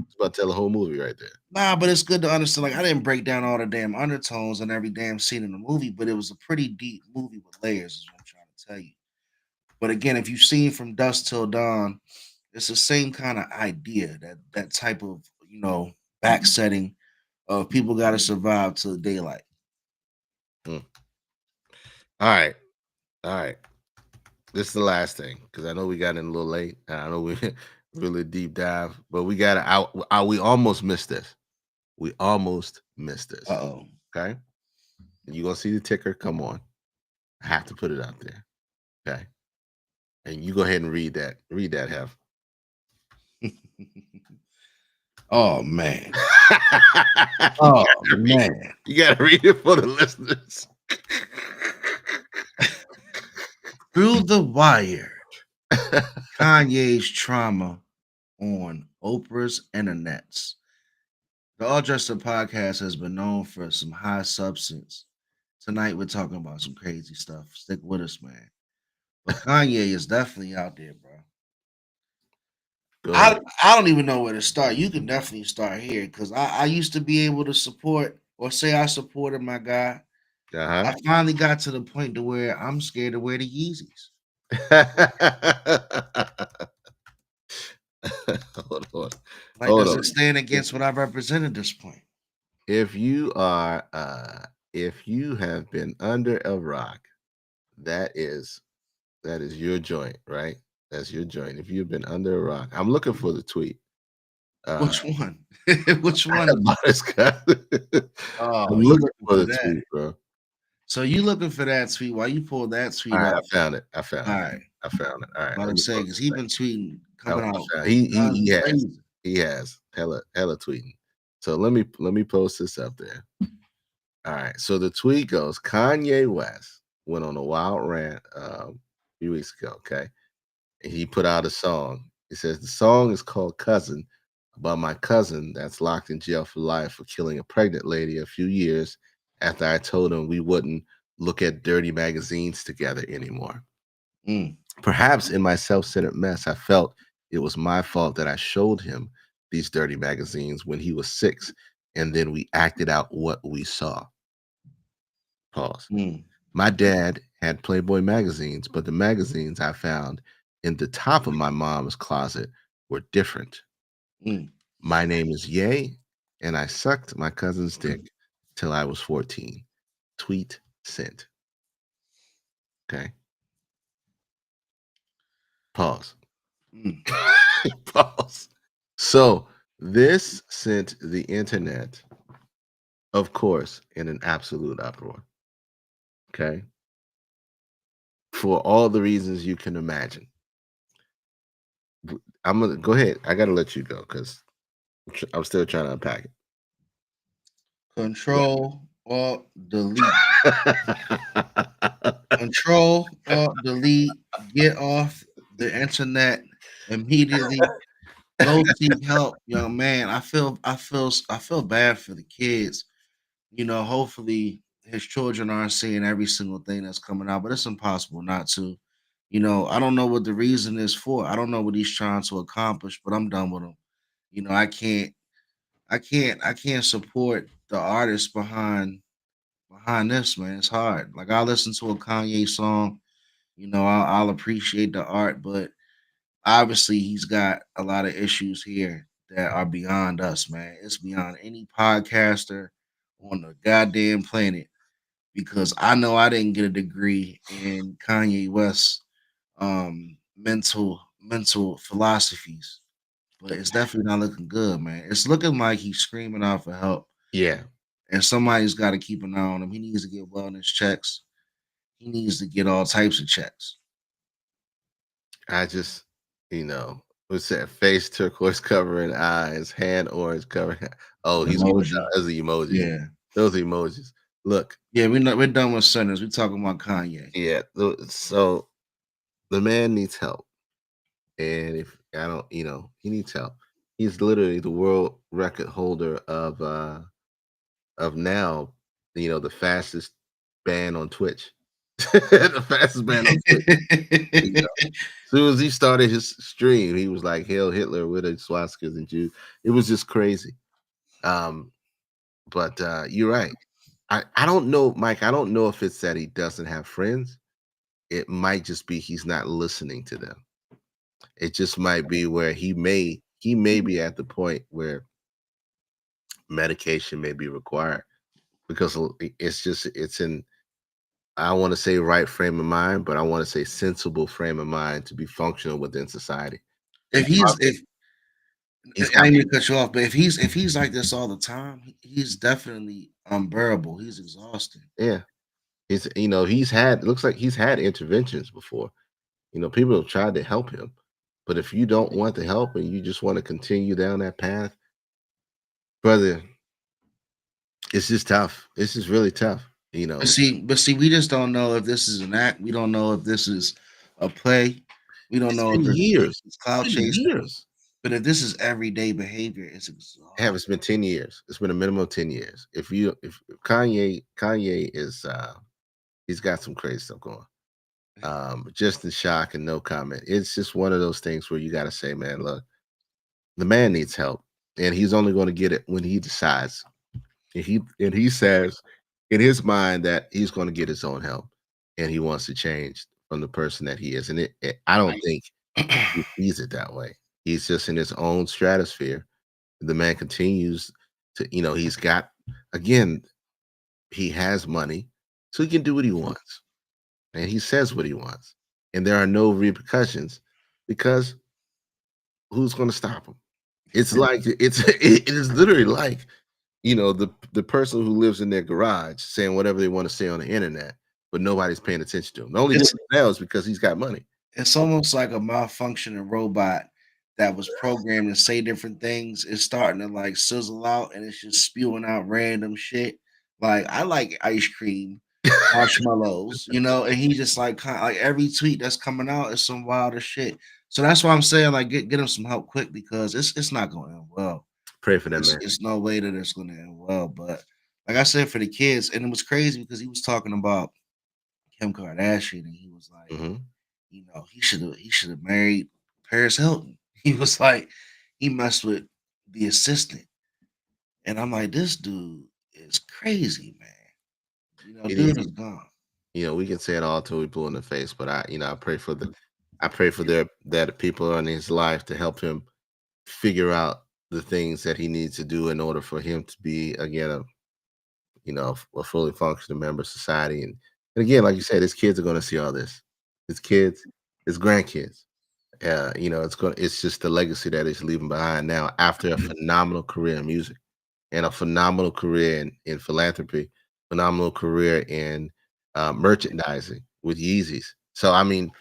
Speaker 2: It's about to tell the whole movie right there.
Speaker 3: Nah, but it's good to understand. Like, I didn't break down all the damn undertones and every damn scene in the movie, but it was a pretty deep movie with layers, is what I'm trying to tell you. But again, if you've seen From Dusk Till Dawn, it's the same kind of idea, that type of back setting of people got to survive till daylight.
Speaker 2: Mm. All right, all right. This is the last thing because I know we got in a little late. And I know we really deep dive, but we got to. We almost missed this. We almost missed this.
Speaker 3: Uh
Speaker 2: Okay, and you gonna see the ticker come on. I have to put it out there. Okay, and you go ahead and read that. Read that, Hef.
Speaker 3: oh. Oh man. Oh man.
Speaker 2: You gotta read it for the listeners.
Speaker 3: Through the Wire. Kanye's trauma on Oprah's internets. The All Dressed Up podcast has been known for some high substance. Tonight we're talking about some crazy stuff. Stick with us, man. But Kanye is definitely out there, bro.
Speaker 2: Go ahead.
Speaker 3: I don't even know where to start. You can definitely start here because I used to be able to support or say I supported my guy.
Speaker 2: Uh
Speaker 3: I finally got to the point to where I'm scared to wear the Yeezys.
Speaker 2: huh. Hold on.
Speaker 3: Like,
Speaker 2: Hold
Speaker 3: does
Speaker 2: on.
Speaker 3: it stand against what I represent at this point?
Speaker 2: If you are if you have been under a rock, that is your joint, right? That's your joint. If you've been under a rock, I'm looking for the tweet.
Speaker 3: Which one? Which one?
Speaker 2: Scott.
Speaker 3: Oh,
Speaker 2: I'm
Speaker 3: you
Speaker 2: looking
Speaker 3: looking
Speaker 2: for
Speaker 3: for
Speaker 2: the
Speaker 3: that?
Speaker 2: tweet, bro.
Speaker 3: So you looking for that tweet? Why you pulled that
Speaker 2: All
Speaker 3: tweet
Speaker 2: right,
Speaker 3: up?
Speaker 2: I found it.
Speaker 3: All right,
Speaker 2: I found it. All right,
Speaker 3: about
Speaker 2: let
Speaker 3: to
Speaker 2: me
Speaker 3: say
Speaker 2: post
Speaker 3: because he
Speaker 2: this
Speaker 3: been tweeting,
Speaker 2: thing.
Speaker 3: coming
Speaker 2: I
Speaker 3: out
Speaker 2: found, he
Speaker 3: guns
Speaker 2: has
Speaker 3: blazing.
Speaker 2: he has hella tweeting. So let me post this up there. All right. So the tweet goes: Kanye West went on a wild rant a few weeks ago. Okay, And he put out a song. He says the song is called Cousin, about my cousin that's locked in jail for life for killing a pregnant lady a few years after I told him we wouldn't look at dirty magazines together anymore.
Speaker 3: Mm,
Speaker 2: Perhaps in my self centered mess, I felt it was my fault that I showed him these dirty magazines when he was 6, and then we acted out what we saw. Pause.
Speaker 3: mm,
Speaker 2: My dad had Playboy magazines, but the magazines I found in the top of my mom's closet were different.
Speaker 3: mm.
Speaker 2: My name is Ye, and I sucked my cousin's dick till I was 14. Tweet sent. Okay. Pause.
Speaker 3: Mm.
Speaker 2: Pause. So this sent the internet, of course, in an absolute uproar. Okay. For all the reasons you can imagine. I'm gonna go ahead. I gotta let you go because I'm still trying to unpack
Speaker 3: Control or delete.
Speaker 2: it.
Speaker 3: Control or delete. Get off the internet immediately. Go seek help, young man. I feel bad for the kids. Hopefully his children aren't seeing every single thing that's coming out, but it's impossible not to. I don't know what the reason is for. I don't know what he's trying to accomplish, but I'm done with him. I can't support the artist behind this, man. It's hard. Like I listen to a Kanye song, I'll appreciate the art, but obviously he's got a lot of issues here that are beyond us, man. It's beyond any podcaster on the goddamn planet because I know I didn't get a degree in Kanye West's mental philosophies, but it's definitely not looking good, man. It's looking like he's screaming out for help,
Speaker 2: Yeah,
Speaker 3: and somebody's got to keep an eye on him. He needs to get wellness checks. He needs to get all types of checks.
Speaker 2: I just, what's that? Face turquoise covering eyes, hand orange covering. Oh, he's
Speaker 3: Emoji.
Speaker 2: those are emojis.
Speaker 3: Yeah.
Speaker 2: Those are emojis. Look,
Speaker 3: Yeah, we're done with sinners. We're talking about Kanye.
Speaker 2: yeah. So the man needs help, and if I don't, he needs help. He's literally the world record holder of now, the fastest band on Twitch. The fastest band on Twitch. You know? As soon as he started his stream, he was like, "Hail Hitler" with a swastikas and Jews. It was just crazy. Um, but you're right. I don't know, Mike. I don't know if it's that he doesn't have friends. It might just be he's not listening to them. It just might be where he may be at the point where medication may be required because it's in, I want to say right frame of mind, but I want to say sensible frame of mind to be functional within society.
Speaker 3: if
Speaker 2: He's
Speaker 3: he's
Speaker 2: probably
Speaker 3: if
Speaker 2: he's
Speaker 3: I
Speaker 2: got
Speaker 3: ain't mean to cut you off, but if he's like this all the time, he's definitely unbearable. He's exhausting.
Speaker 2: yeah. He's had, looks like he's had interventions before. People have tried to help him. But if you don't want the help and you just want to continue down that path, brother, it's just tough. It's just really tough.
Speaker 3: But see, we just don't know if this is an act. We don't know if this is a play. We don't
Speaker 2: It's
Speaker 3: know if
Speaker 2: been years.
Speaker 3: it's
Speaker 2: It's
Speaker 3: cloud
Speaker 2: been
Speaker 3: chasing.
Speaker 2: years.
Speaker 3: But if this is everyday behavior, it's
Speaker 2: It's
Speaker 3: exhausting.
Speaker 2: been 10 years. It's been a minimum of 10 years. If Kanye is he's got some crazy stuff going. Just in shock and no comment. It's just one of those things where you gotta say, man, look, the man needs help. And he's only going to get it when he decides. And he says in his mind that he's going to get his own help and he wants to change from the person that he is. And I don't think he sees it that way. He's just in his own stratosphere. The man continues to, he's got, again, he has money, so he can do what he wants. And he says what he wants. And there are no repercussions because who's going to stop him? It's like it is literally like, the person who lives in their garage saying whatever they want to say on the internet, but nobody's paying attention to him. The only
Speaker 3: It's
Speaker 2: reason now is because he's got money.
Speaker 3: it's almost like a malfunctioning robot that was programmed to say different things. It's starting to like sizzle out and it's just spewing out random shit. Like I like ice cream, marshmallows, and he just like kind of like every tweet that's coming out is some wilder shit. So that's why I'm saying like get him some help quick because it's not going to end well.
Speaker 2: Pray for that man.
Speaker 3: It's no way that it's going to end well. But like I said, for the kids, and it was crazy because he was talking about Kim Kardashian, and he was like,
Speaker 2: Hmm.
Speaker 3: he should have married Paris Hilton. He was like, he messed with the assistant, and I'm like, this dude is crazy, man.
Speaker 2: It
Speaker 3: Dude
Speaker 2: is.
Speaker 3: is gone.
Speaker 2: We can say it all till we blue in the face, but I pray for that people in his life to help him figure out the things that he needs to do in order for him to be again a fully functioning member of society. And again, like you said, his kids are going to see all this. His kids, his grandkids. It's just the legacy that he's leaving behind now after a phenomenal career in music and a phenomenal career in philanthropy, phenomenal career in merchandising with Yeezys. So I mean,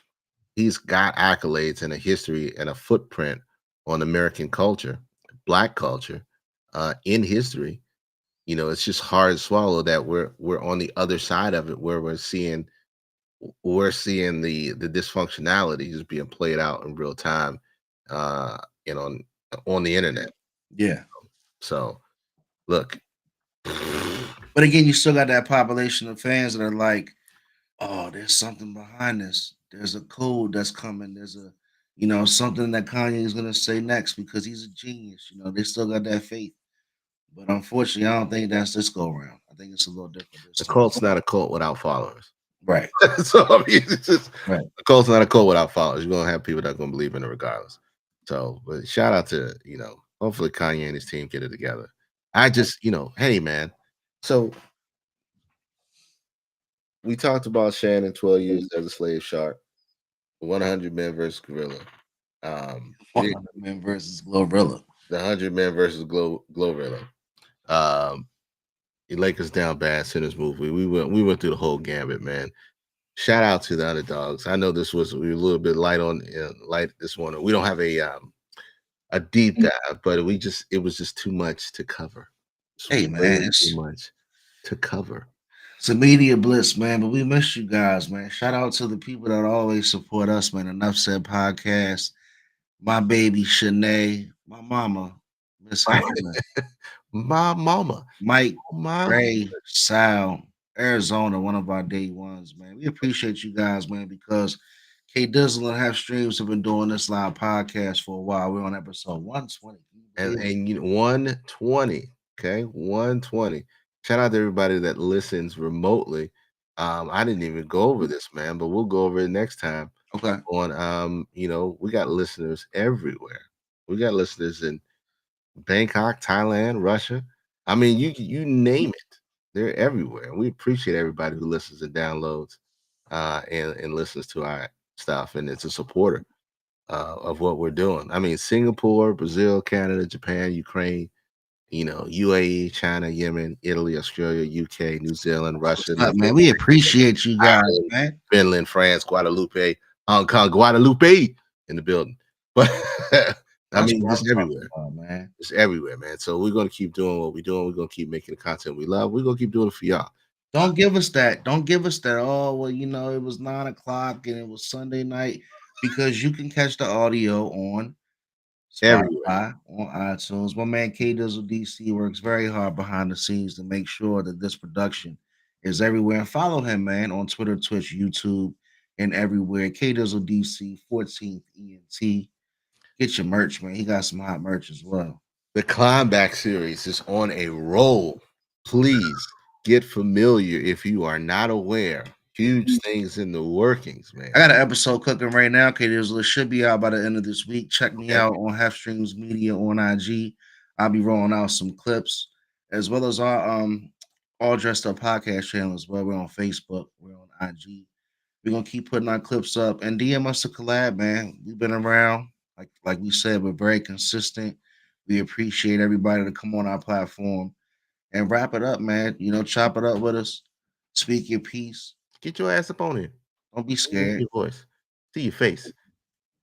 Speaker 2: he's got accolades and a history and a footprint on American culture, Black culture, in history. It's just hard to swallow that we're on the other side of it, where we're seeing the dysfunctionality just being played out in real time, and on the internet.
Speaker 3: Yeah.
Speaker 2: So look,
Speaker 3: But again, you still got that population of fans that are like, oh, there's something behind this. There's a code that's coming. There's something that Kanye is gonna say next because he's a genius. They still got that faith. But unfortunately, I don't think that's this go around. I think it's a little different this
Speaker 2: the
Speaker 3: time.
Speaker 2: cult's not a cult without followers.
Speaker 3: Right.
Speaker 2: So I mean, it's just
Speaker 3: Right.
Speaker 2: a cult's not a cult without followers. You're gonna have people that are gonna believe in it regardless. So, but shout out to hopefully Kanye and his team get it together. I just hey man, so we talked about Shannon 12 years as a slave shark, 100 men versus gorilla. We
Speaker 3: 100 Men versus Glorilla.
Speaker 2: the 100 men versus Glorilla. Um, he Lakers down bad Sinners movie. We went through the whole gambit, man. Shout out to the underdogs. I know we were a little bit light this morning. We don't have a deep dive, but it was just too much to cover. It's
Speaker 3: Hey
Speaker 2: way
Speaker 3: man,
Speaker 2: too much to cover.
Speaker 3: it's a media blitz, man. But we miss you guys, man. Shout out to the people that always support us, man. Enough Said Podcast. My baby Shanae, my mama, Miss Helena,
Speaker 2: My mama,
Speaker 3: Mike,
Speaker 2: my
Speaker 3: Ray, Sal, Arizona, one of our day ones, man. We appreciate you guys, man, because K Dizzle and Half Streams have been doing this live podcast for a while. We're on episode 120. Can you
Speaker 2: and
Speaker 3: believe it?
Speaker 2: 120. Okay, 120. Shout out to everybody that listens remotely. I didn't even go over this, man, but we'll go over it next time.
Speaker 3: Okay.
Speaker 2: We got listeners everywhere. We got listeners in Bangkok, Thailand, Russia. I mean, you name it. They're everywhere. We appreciate everybody who listens and downloads and listens to our stuff, and it's a supporter of what we're doing. I mean, Singapore, Brazil, Canada, Japan, Ukraine, UAE, China, Yemen, Italy, Australia, UK, New Zealand,
Speaker 3: That's what's
Speaker 2: Russia,
Speaker 3: up, man. We appreciate you guys,
Speaker 2: Ireland,
Speaker 3: man.
Speaker 2: Finland, France, Guadalupe, Hong Kong, Guadalupe in the building. But I
Speaker 3: That's
Speaker 2: mean,
Speaker 3: what I'm
Speaker 2: just
Speaker 3: talking
Speaker 2: everywhere.
Speaker 3: about, man.
Speaker 2: It's everywhere, man. So we're gonna keep doing what we're doing. We're gonna keep making the content we love. We're gonna keep doing it for y'all.
Speaker 3: Don't give us that. Don't give us that. Oh, well, it was 9 o'clock and it was Sunday night because you can catch the audio on
Speaker 2: Everywhere.
Speaker 3: Spotify, on iTunes. My man K Dizzle DC works very hard behind the scenes to make sure that this production is everywhere. And follow him, man, on Twitter, Twitch, YouTube, and everywhere. K Dizzle DC, 14th ENT. Get your merch, man. He got some hot merch as well.
Speaker 2: The Climbback series is on a roll. Please get familiar if you are not aware. Huge things in the workings, man.
Speaker 3: I got an episode cooking right now. K Dizzle, it should be out by the end of this week. Check me
Speaker 2: Okay.
Speaker 3: out on Half Streams Media on IG. I'll be rolling out some clips as well as our all dressed up podcast channel as well. We're on Facebook, we're on IG. We're gonna keep putting our clips up and DM us a collab, man. We've been around, like we said, we're very consistent. We appreciate everybody to come on our platform and wrap it up, man. Chop it up with us. Speak your piece.
Speaker 2: Get your ass up on here.
Speaker 3: Don't be
Speaker 2: Let me hear
Speaker 3: scared.
Speaker 2: your voice. See your face.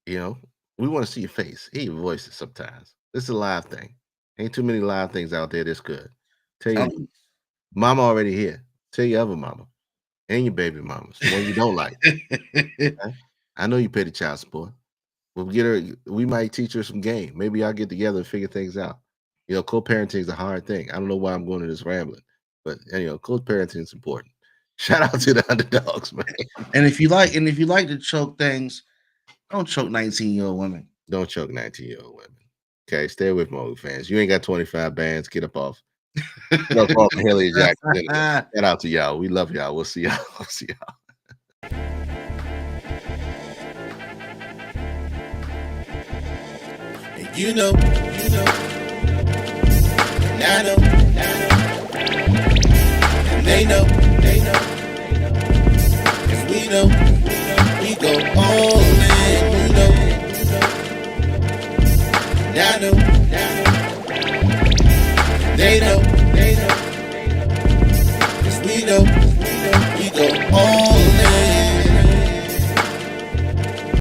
Speaker 2: You know, we want to see your face. Hear your voices sometimes. This is a live thing. Ain't too many live things out there that's good. Tell your
Speaker 3: Tell
Speaker 2: niece. Mama already here. Tell your other mama. and your baby mamas, the one you don't like. Okay? I know you pay the child support. We'll get her. We might teach her some game. Maybe y'all get together and figure things out. You know, co-parenting is a hard thing. I don't know why I'm going to this rambling, but you know, co-parenting is important. Shout out to the underdogs, man.
Speaker 3: And if you like to choke things, don't choke 19-year-old women.
Speaker 2: Don't choke 19-year-old women. Okay, stay with Moe fans. You ain't got 25 bands. Get up off. Get up off Haley Jackson. Shout out to y'all. We love y'all. We'll see y'all. We'll see y'all.
Speaker 1: And you know, and I know, and they know, cause we know, we go all in, you know, and I know, they know, cause we know, we go all